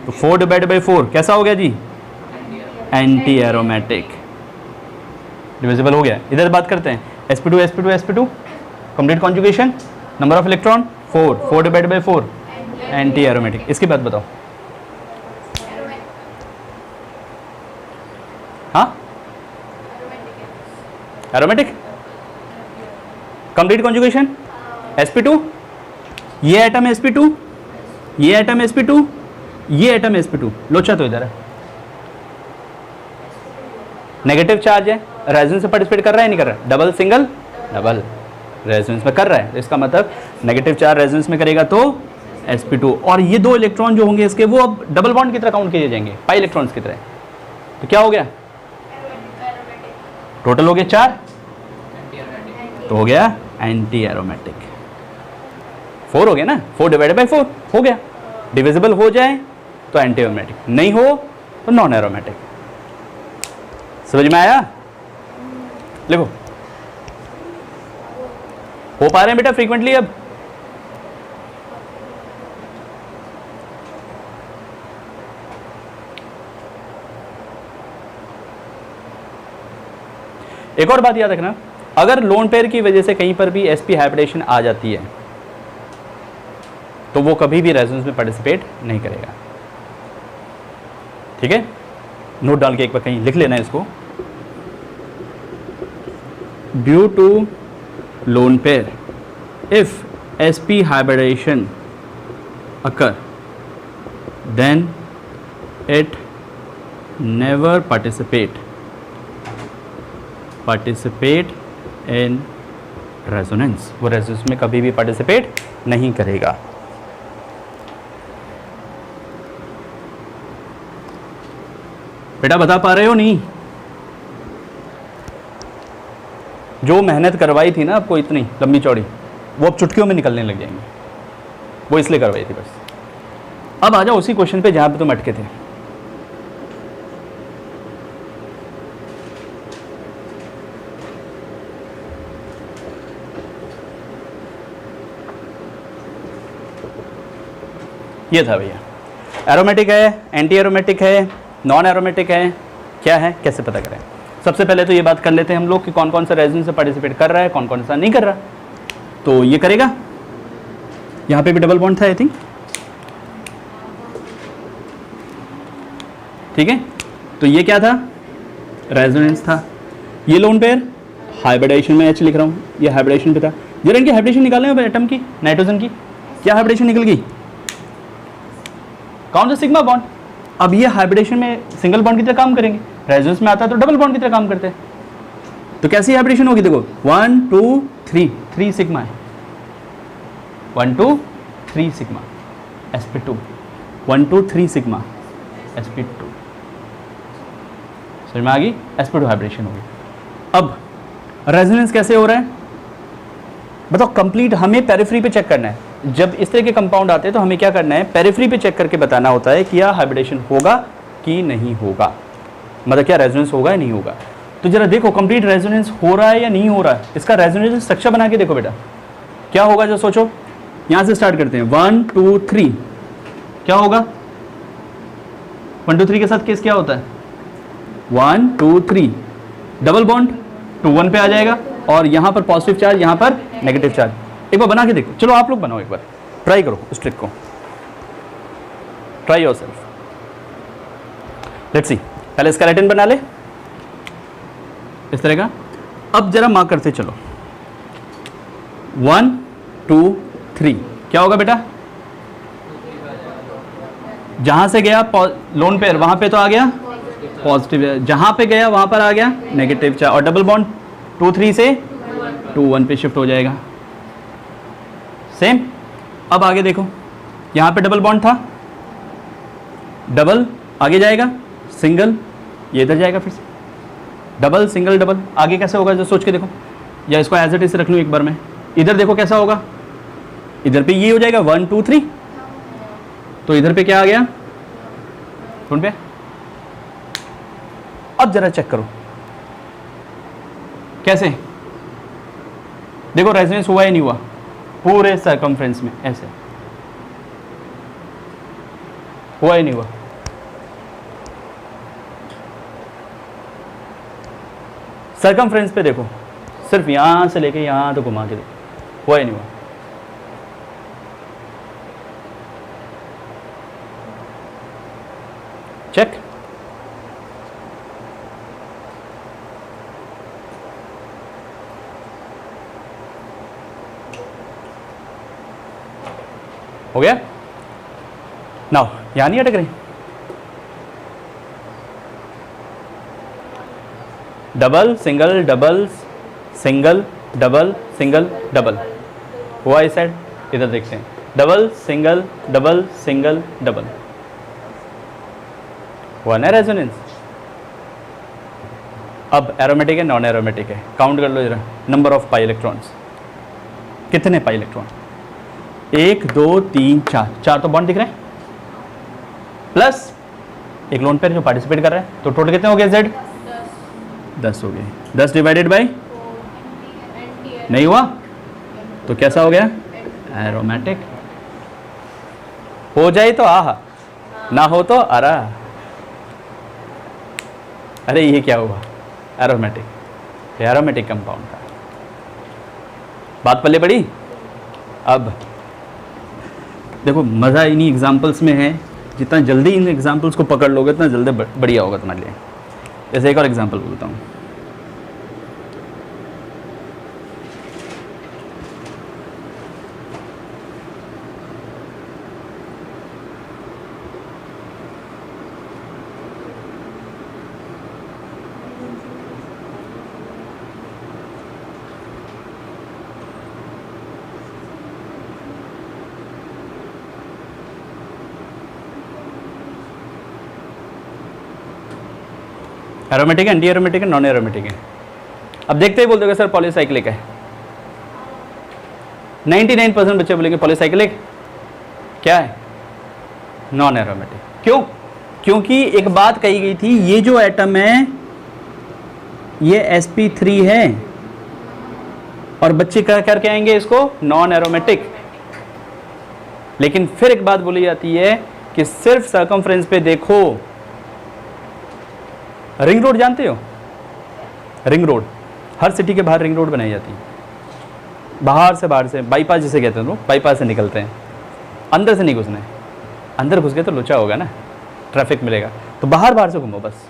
तो 4 डिवाइड बाई 4 कैसा हो गया जी, एंटी एरोमेटिक. डिविजिबल हो गया। इधर बात करते हैं sp2 sp2 sp2 complete conjugation, number of electron 4, 4 divide by 4 anti aromatic. इसकी बात बताओ। हाँ एरोमेटिक कंप्लीट कॉन्जुगेशन sp2, ये एटम sp2, ये एटम sp2, ये एटम sp2, लोचा तो इधर है, नेगेटिव चार्ज है, रेजोनेंस से पार्टिसिपेट कर रहा है नहीं कर रहा है, डबल सिंगल डबल रेजोनेंस में कर रहा है, तो इसका मतलब नेगेटिव चार्ज रेजोनेंस में करेगा तो sp2, और ये दो इलेक्ट्रॉन जो होंगे इसके वो अब डबल बॉन्ड की तरह काउंट किए जाएंगे, पाई इलेक्ट्रॉन्स की तरह। तो क्या हो गया, टोटल हो गया 4, तो हो गया एंटी एरोमेटिक। 4 हो गया ना, 4 डिवाइडेड बाई 4 हो गया। डिविजिबल हो जाए तो एंटी एरोमेटिक, नहीं हो तो नॉन एरोमेटिक। समझ में आया? लिखो, हो पा रहे हैं बेटा फ्रीक्वेंटली? अब एक और बात याद रखना, अगर लोन पेयर की वजह से कहीं पर भी sp हाइब्रिडेशन आ जाती है तो वो कभी भी रेजोनेंस में पार्टिसिपेट नहीं करेगा। ठीक है, नोट डाल के एक बार कहीं लिख लेना इसको। Due to lone pair if sp hybridization occur then it never participate in resonance, वो रेजोनेंस में कभी भी पार्टिसिपेट नहीं करेगा। बेटा बता पा रहे हो नहीं? जो मेहनत करवाई थी ना आपको इतनी लंबी चौड़ी, वो अब चुटकियों में निकलने लग जाएंगे, वो इसलिए करवाई थी बस। अब आ जाओ उसी क्वेश्चन पे जहां पे तुम अटके थे। ये था भैया, एरोमेटिक है, एंटी एरोमेटिक है, नॉन एरोमेटिक है, क्या है, कैसे पता करें? सबसे पहले तो ये बात कर लेते हैं हम लोग कि कौन कौन सा रेजोनेंस से पार्टिसिपेट कर रहा है, कौन कौन सा नहीं कर रहा। तो ये करेगा, यहाँ पे भी डबल बॉन्ड था आई थिंक, ठीक है। तो ये क्या था, रेजोनेंस था। ये लोन पेयर हाइब्रिडाइजेशन में H लिख रहा हूँ, ये हाइब्रिडाइजेशन पे था। जरा इनकी हाइब्रिडेशन निकालने हैं एटम की, नाइट्रोजन की क्या हाइब्रिडेशन निकल गई, कौन सा सिग्मा बॉन्ड। अब ये हाइब्रिडेशन में सिंगल बॉन्ड की तरह काम करेंगे, रेजोनेंस में आता है तो डबल बॉन्ड की तरह काम करते हैं। तो कैसी हाइब्रिडेशन होगी, देखो 1 2 3, 3 सिग्मा है, 1 2 3 सिग्मा sp2, 1 2 3 सिग्मा sp2, समझ में आ गई, sp2 हाइब्रिडेशन होगी। अब रेजोनेंस कैसे हो रहा है बताओ, कंप्लीट हमें पेरिफेरी पे चेक करना है। जब इस तरह के कंपाउंड आते हैं तो हमें क्या करना है, पेरिफेरी पे चेक करके बताना होता है कि यह हाइब्रिडेशन होगा कि नहीं होगा, मतलब क्या रेजोनेंस होगा या नहीं होगा। तो जरा देखो कंप्लीट रेजोनेंस हो रहा है या नहीं हो रहा है, इसका रेजोनेंस स्ट्रक्चर बना के देखो बेटा क्या होगा। जो सोचो, यहां से स्टार्ट करते हैं, 1 2 3, क्या होगा 1 2 3 के साथ केस क्या होता है, 1 2 3 डबल बॉन्ड 2 1 पे आ जाएगा, और यहां पर पॉजिटिव चार्ज, यहां पर नेगेटिव चार्ज। एक बार बना के देखो, चलो आप लोग बनाओ एक बार, ट्राई करो इस ट्रिक को, ट्राई योरसेल्फ। लेट्स सी, पहले स्केलेटन बना ले इस तरह का। अब जरा मार्क करते चलो, 1 2 3, क्या होगा बेटा, जहां से गया लोन पेयर वहां पे तो आ गया पॉजिटिव, जहां पे गया वहां पर आ गया नेगेटिव चार्ज, और डबल बॉन्ड 2 3 से 2 1 पे शिफ्ट हो जाएगा। सेम, अब आगे देखो, यहां पे डबल बॉन्ड था, डबल आगे जाएगा, सिंगल ये इधर जाएगा, फिर से डबल सिंगल डबल, आगे कैसे होगा जो सोच के देखो, या इसको एज इट इज रख लूँ एक बार में। इधर देखो कैसा होगा, इधर पे ये हो जाएगा 1 2 3, तो इधर पे क्या आ गया, सुन पे। अब जरा चेक करो कैसे, देखो रेजोनेंस हुआ या नहीं हुआ पूरे सर्कमफ्रेंस में, ऐसे हुआ ही नहीं हुआ। सर्कमफ्रेंस पे देखो, सिर्फ यहाँ से लेके यहाँ तो घुमा के देखो, हुआ ही नहीं हुआ। चेक। हो गया। नाउ यहां नहीं अटक रही, double single double single double single double हुआ इस साइड, इधर देखते हैं, डबल सिंगल डबल हुआ ना रेजोनेंस। अब एरोमेटिक है नॉन एरोमेटिक है, काउंट कर लो जरा, नंबर ऑफ पाई इलेक्ट्रॉन्स, कितने पाई इलेक्ट्रॉन, 1 2 3 4, 4 तो बॉन्ड दिख रहे हैं, प्लस एक लोन पेयर जो पार्टिसिपेट कर रहा है, तो टोटल कितने हो गए जेड, 10 हो गए। 10 डिवाइडेड बाई, नहीं हुआ तो कैसा हो गया, एरोमेटिक। हो जाए तो आहा, ना हो तो अरा, अरे ये क्या हुआ, एरोमेटिक, एरोमेटिक कंपाउंड का बात पल्ले पड़ी। अब देखो मज़ा इन्हीं एग्जाम्पल्स में है, जितना जल्दी इन एग्जाम्पल्स को पकड़ लोगे उतना जल्दी बढ़िया होगा तुम्हारे लिए। जैसे एक और एग्जाम्पल बोलता हूँ, एरोमेटिक है, एंटी एरोमेटिक है, नॉन एरोमेटिक है। अब देखते ही बोल दोगे सर पॉलीसाइक्लिक है, 99% बच्चे बोलेंगे पॉलीसाइक्लिक क्या है, नॉन एरोमेटिक। क्यों? क्योंकि एक बात कही गई थी, ये जो एटम है ये sp3 है, और बच्चे क्या करके आएंगे इसको, नॉन एरोमेटिक। लेकिन फिर एक बात बोली जाती है कि सिर्फ सर्कमफ्रेंस पे देखो। रिंग रोड जानते हो, रिंग रोड, हर सिटी के बाहर रिंग रोड बनाई जाती है, बाहर से बाईपास जिसे कहते हैं, लोग बाईपास से निकलते हैं, अंदर से नहीं घुसना है, अंदर घुस गए तो लोचा होगा ना, ट्रैफिक मिलेगा, तो बाहर से घूमो, बस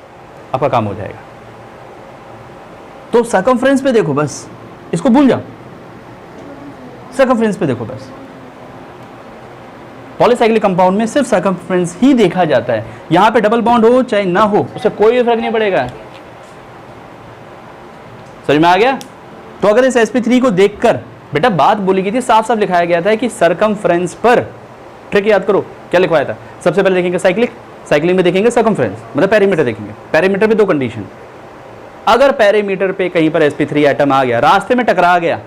आपका काम हो जाएगा। तो सर्कमफ्रेंस पे देखो, बस इसको भूल जाओ, सर्कमफ्रेंस पे देखो बस। पॉलीसाइक्लिक कंपाउंड में सिर्फ सर्कमफ्रेंस ही देखा जाता है, यहां पे डबल बॉन्ड हो चाहे ना हो उससे कोई फर्क नहीं पड़ेगा। समझ में आ गया? तो अगर इस sp3 को देखकर बेटा बात बोली गई थी, साफ साफ लिखाया गया था कि सर्कमफ्रेंस पर, ट्रिक याद करो क्या लिखवाया था, सबसे पहले देखेंगे साइक्लिक, साइक्लिक में देखेंगे सर्कमफ्रेंस, मतलब पेरीमीटर देखेंगे। पेरीमीटर पे दो कंडीशन, अगर पेरीमीटर पे कहीं पर sp3 एटम आ गया, रास्ते में टकरा गया,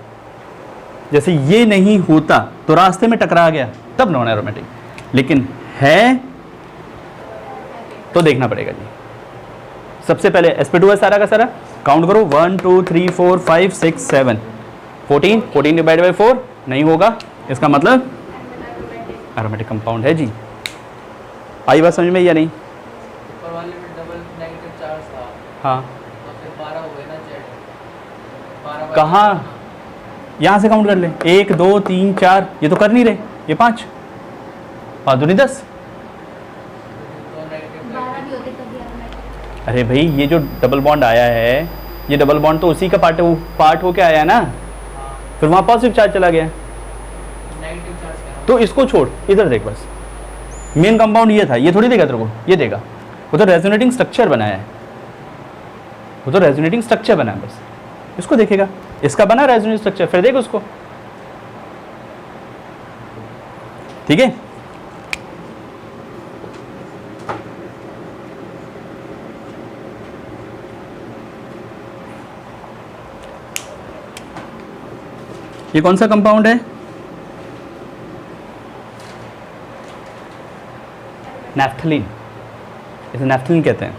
जैसे ये नहीं होता तो रास्ते में टकरा गया, तब नॉन एरोमेटिक। लेकिन है तो देखना पड़ेगा जी। सबसे पहले sp2 है सारा का सारा, काउंट करो 1 2 3 4 5 6 7 14 डिवाइड बाई 4 नहीं होगा, इसका मतलब एरोमेटिक कंपाउंड है जी। आई बात समझ में या नहीं? ऊपर वाले में डबल नेगेटिव चार्ज था, हाँ तो फिर 12 हो गए ना जेड, 12 कहाँ, यहाँ से काउंट कर ले, 1 2 3 4, ये तो कर नहीं रहे, ये 5 दूनी 10। तो नेगेटिव, अरे भाई ये जो डबल बॉन्ड आया है, ये डबल बॉन्ड तो उसी का पार्ट होके आया है ना, फिर वहाँ पॉजिटिव चार्ज चला गया, नेगेटिव चार्ज क्या, तो इसको छोड़, इधर देख बस। मेन कंपाउंड ये था, ये थोड़ी देगा तेरे को, ये देगा, वो तो रेजोनेटिंग स्ट्रक्चर बनाया है, वो तो रेजोनेटिंग स्ट्रक्चर बना है, बस इसको देखेगा, इसका बना रेजोनेटिंग स्ट्रक्चर, फिर देख उसको, ठीक है। ये कौन सा कंपाउंड है, नैफ्थलीन, इसे नैफ्थलीन कहते हैं।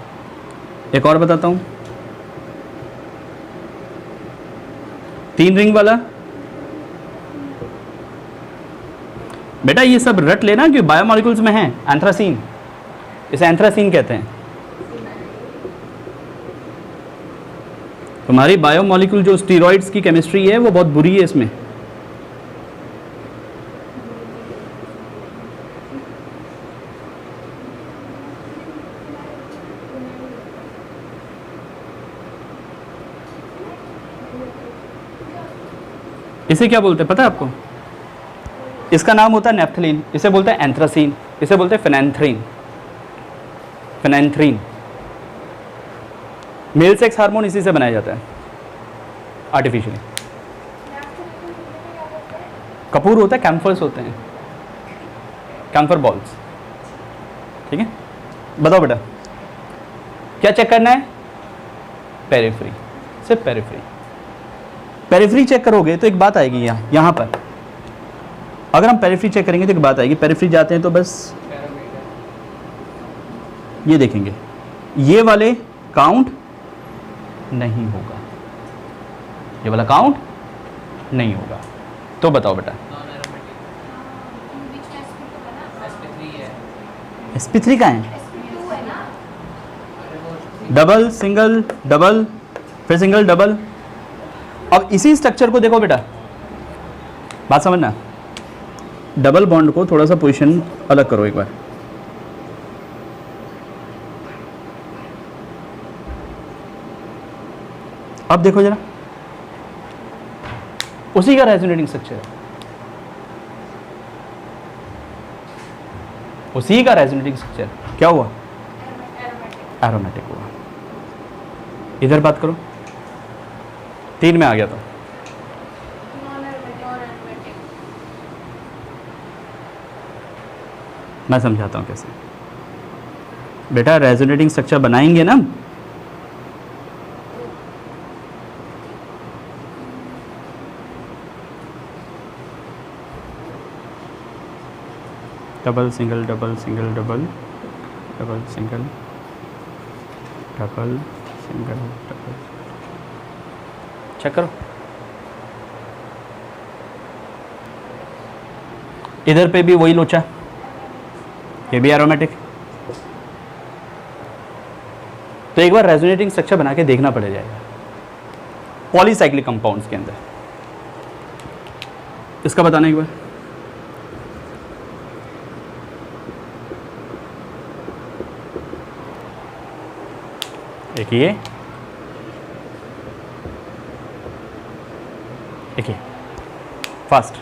एक और बताता हूं, 3 रिंग वाला, बेटा ये सब रट लेना कि बायोमोलिक्यूल्स में है, एंथ्रासीन, इसे एंथ्रासीन कहते हैं। तुम्हारी बायोमोलिक्यूल जो स्टीरॉइड्स की केमिस्ट्री है वो बहुत बुरी है इसमें। इसे क्या बोलते हैं पता है आपको? इसका नाम होता है नेफ्थलीन, इसे बोलते हैं एंथ्रासीन, इसे बोलते हैं phenanthrene. Phenanthrene male sex hormone इसी से बनाया जाता है आर्टिफिशियली। कपूर होता है, कैम्फर्स होते हैं, कैम्फर बॉल्स। ठीक है, बताओ बेटा क्या चेक करना है? पेरिफ्री, सिर्फ पेरिफ्री। पेरिफ्री चेक करोगे तो एक बात आएगी यहाँ पर। अगर हम पेरिफ्री चेक करेंगे तो एक बात आएगी। पेरिफ्री जाते हैं तो बस ये देखेंगे, ये वाले काउंट नहीं होगा, ये वाला काउंट नहीं होगा। तो बताओ बेटा नॉन एरोमेटिक sp3 का है? sp2 है ना? डबल सिंगल डबल फिर सिंगल डबल। अब इसी स्ट्रक्चर को देखो बेटा, बात समझना। डबल बॉन्ड को थोड़ा सा पोजीशन अलग करो एक बार। अब देखो जरा, उसी का रेजोनेटिंग स्ट्रक्चर है, उसी का रेजोनेटिंग स्ट्रक्चर। क्या हुआ? एरोमेटिक हुआ। इधर बात करो, 3 में आ गया तो मैं समझाता हूँ कैसे। बेटा रेजोनेटिंग स्ट्रक्चर बनाएंगे ना, double single double single double double single double single double. Check करो, इधर पे भी वही लोचा, ये भी एरोमेटिक। तो एक बार रेजोनेटिंग स्ट्रक्चर बना के देखना पड़ जाएगा पॉलीसाइक्लिक कंपाउंड्स के अंदर। इसका बताना एक बार। एक ये, एक ये, फास्ट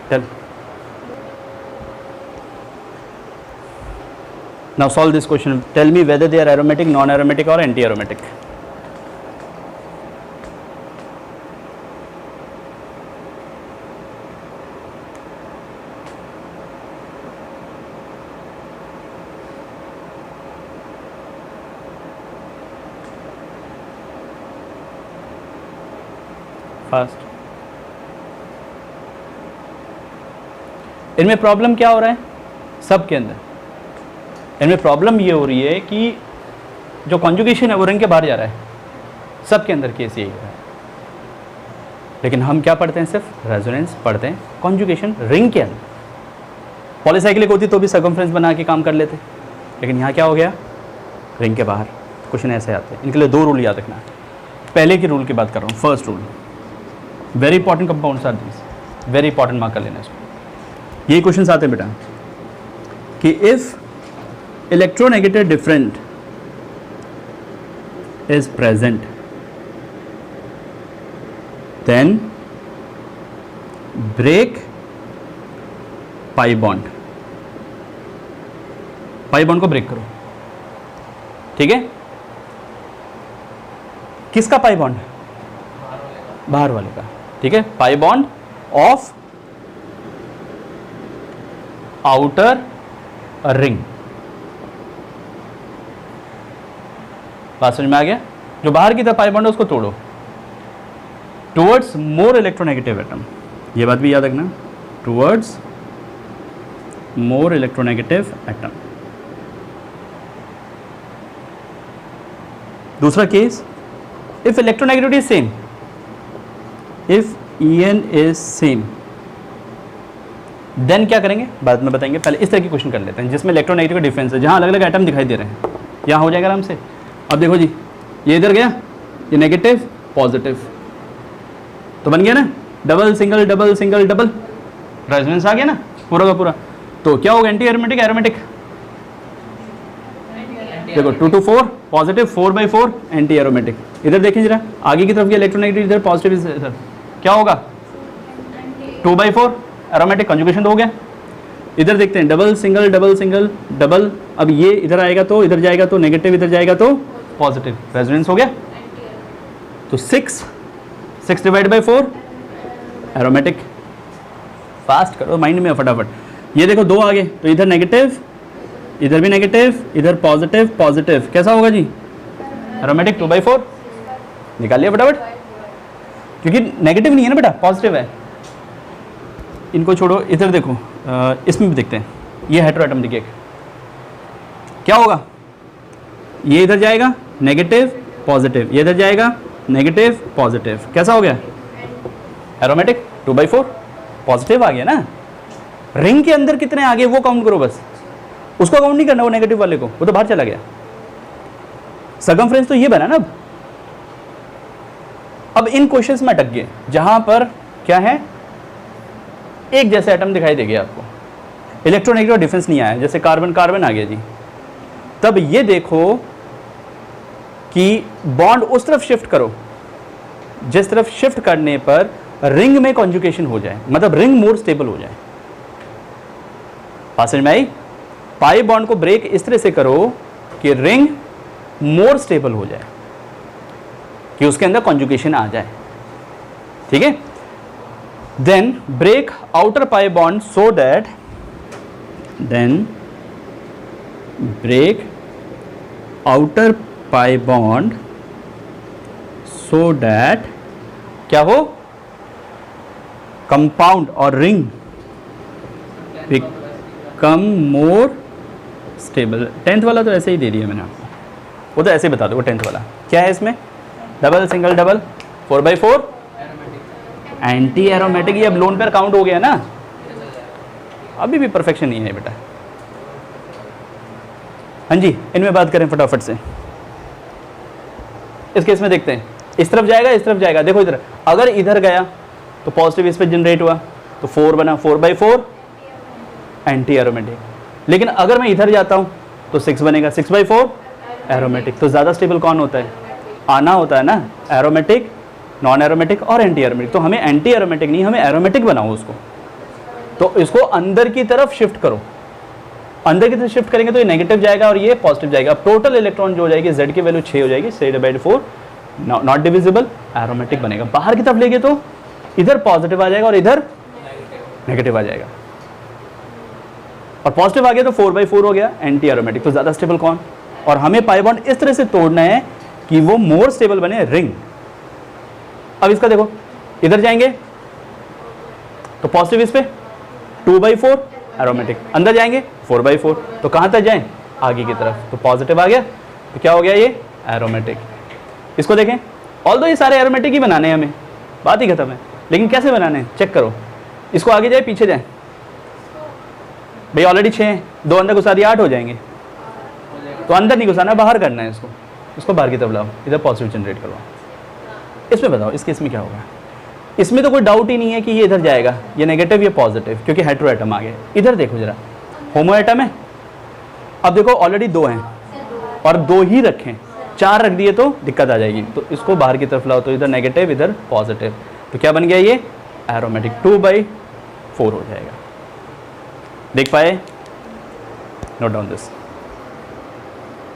चल। Now solve this question. Tell me whether they are aromatic, non-aromatic or anti-aromatic. Fast. इनमें प्रॉब्लम क्या हो रहा है? सब के अंदर इनमें प्रॉब्लम ये हो रही है कि जो कॉन्जुगेशन है वो रिंग के बाहर जा रहा है। सबके अंदर केस यही है। लेकिन हम क्या पढ़ते हैं? सिर्फ रेजोनेंस पढ़ते हैं, कॉन्जुगेशन रिंग के अंदर। पॉलीसाइक्लिक होती तो भी सर्कमफ्रेंस बना के काम कर लेते, लेकिन यहाँ क्या हो गया? रिंग के बाहर। क्वेश्चन ऐसे आते हैं। इनके लिए 2 रूल याद रखना। पहले की रूल की बात कर रहा हूँ, first rule, very important compounds are this, very important mark कर लेना इसको। यही क्वेश्चन आते हैं बेटा कि if electronegative different is present, then break pi bond। pi bond को ब्रेक करो, ठीक है? किसका पाई बॉन्ड? बाहर वाले का, ठीक है? Pi bond of outer ring. बात समझ में आ गया? जो बाहर की तरफ पाई बॉन्ड है उसको तोड़ो, टुवर्ड्स मोर इलेक्ट्रोनेगेटिव एटम। ये बात भी याद रखना, टुवर्ड्स मोर इलेक्ट्रोनेगेटिव एटम। दूसरा case, if electronegativity is same, if En is same, then क्या करेंगे बाद में बताएंगे। पहले इस तरह की क्वेश्चन कर लेते हैं जिसमें इलेक्ट्रोनेगेटिव डिफरेंस है, जहां अलग अलग एटम दिखाई दे रहे हैं। यहां हो जाएगा आराम से। अब देखो जी, ये इधर गया, ये नेगेटिव पॉजिटिव, तो बन गया ना double single double single double, resonance आ गया ना पूरा का पूरा। तो क्या होगा एंटी एरोमेटिक एरोमेटिक, देखो 2 to 4 पॉजिटिव, 4/4 एंटी एरोमेटिक। इधर देखिए जरा आगे की तरफ के इलेक्ट्रोनेगेटिव, इधर पॉजिटिव, इधर क्या होगा 2/4 एरोमेटिक, कंजुगेशन तो हो गया। इधर देखते हैं डबल सिंगल डबल, अब ये इधर आएगा तो इधर जाएगा तो नेगेटिव, इधर जाएगा तो पॉजिटिव, रेजोनेंस हो गया। तो 6 डिवाइड बाई 4 एरोमेटिक। फास्ट करो माइंड में फटाफट। ये देखो 2 आ गए तो इधर नेगेटिव, इधर भी नेगेटिव, इधर पॉजिटिव पॉजिटिव, कैसा होगा जी एरोमेटिक 2/4। निकाल लिया फटाफट, क्योंकि नेगेटिव नहीं है ना बेटा, पॉजिटिव है। इनको छोड़ो, इधर देखो इसमें भी देखते हैं। ये हेटेरोएटम देखिए क्या होगा, ये इधर जाएगा नेगेटिव पॉजिटिव, ये इधर जाएगा नेगेटिव पॉजिटिव, कैसा हो गया एरोमेटिक 2/4, पॉजिटिव आ गया ना। रिंग के अंदर कितने आ गए वो काउंट करो बस, उसको काउंट नहीं करना वो नेगेटिव वाले को, वो तो बाहर चला गया। सर्कमफ्रेंस तो ये बना ना। अब इन क्वेश्चंस में अटक गए जहां पर क्या है, एक जैसे एटम दिखाई देंगे आपको, इलेक्ट्रोनेगेटिव डिफरेंस नहीं आया, जैसे कार्बन कार्बन आ गया जी। तब ये देखो कि बॉन्ड उस तरफ शिफ्ट करो जिस तरफ शिफ्ट करने पर रिंग में कॉन्जुगेशन हो जाए, मतलब रिंग मोर स्टेबल हो जाए। समझ में आई? पाई बॉन्ड को ब्रेक इस तरह से करो कि रिंग मोर स्टेबल हो जाए, कि उसके अंदर कॉन्जुगेशन आ जाए, ठीक है। Then break outer pi bond so that, then break outer pi bond so that क्या हो, कंपाउंड और ring become more stable. 10th वाला तो ऐसे ही दे दिया मैंने आपको, वो तो ऐसे ही बता दो। 10th वाला क्या है इसमें, double single double 4/4 anti aromatic. ये अब लोन पेयर काउंट हो गया ना, अभी भी परफेक्शन नहीं है बेटा। हाँ जी, इनमें बात करें फटाफट से। इस केस में देखते हैं, इस तरफ जाएगा इस तरफ जाएगा, देखो इधर अगर इधर गया तो पॉजिटिव इस पे जनरेट हुआ तो 4 बना, 4/4 एंटी एरोमेटिक। लेकिन अगर मैं इधर जाता हूं तो 6 बनेगा, 6/4 एरोमेटिक। तो ज़्यादा स्टेबल कौन होता है, आना होता है ना, एरोमेटिक, नॉन एरोमेटिक और एंटी एरोमेटिक। तो हमें एंटी एरोमेटिक नहीं, हमें एरोमेटिक बनाओ उसको। तो इसको अंदर की तरफ शिफ्ट करो, अंदर की तरफ शिफ्ट करेंगे तो ये नेगेटिव जाएगा और ये पॉजिटिव जाएगा। अब टोटल इलेक्ट्रॉन जो हो जाएगी, Z की वैल्यू 6 हो जाएगी, 6/4 नॉट डिविजिबल, एरोमेटिक बनेगा। बाहर की तरफ लेंगे तो इधर पॉजिटिव आ जाएगा और इधर नेगेटिव आ जाएगा, और पॉजिटिव आ गया तो 4/4 हो गया एंटी एरोमेटिक। तो ज़्यादा स्टेबल कौन, और हमें पाई बॉन्ड इस तरह से तोड़ना है कि वो मोर स्टेबल बने, रिंग। अब इसका देखो, इधर जाएंगे तो पॉजिटिव इस पे 2/4 एरोमेटिक, अंदर जाएंगे 4/4, तो कहाँ तक जाएं, आगे की तरफ, तो पॉजिटिव आ गया, तो क्या हो गया ये एरोमेटिक। इसको देखें, ऑल्दो ये सारे एरोमेटिक ही बनाने हैं हमें, बात ही खत्म है। लेकिन कैसे बनाने हैं चेक करो, इसको आगे जाए पीछे जाए, भाई ऑलरेडी 6 हैं, 2 अंदर घुसा दिया 8 हो जाएंगे। तो अंदर नहीं घुसाना, बाहर करना है इसको बाहर की तरफ लाओ, इधर पॉजिटिव जनरेट करवाओ। इसमें बताओ इस केस में क्या होगा। इसमें तो कोई डाउट ही नहीं है कि ये इधर जाएगा, ये नेगेटिव ये पॉजिटिव, क्योंकि हेटेरो एटम आ गए। इधर देखो जरा, होमो एटम है, अब देखो ऑलरेडी 2 हैं और 2 ही रखें, 4 रख दिए तो दिक्कत आ जाएगी। तो इसको बाहर की तरफ लाओ, तो इधर नेगेटिव इधर पॉजिटिव, तो क्या बन गया ये एरोमेटिक, 2/4 हो जाएगा। देख पाए, नोट डाउन दिस।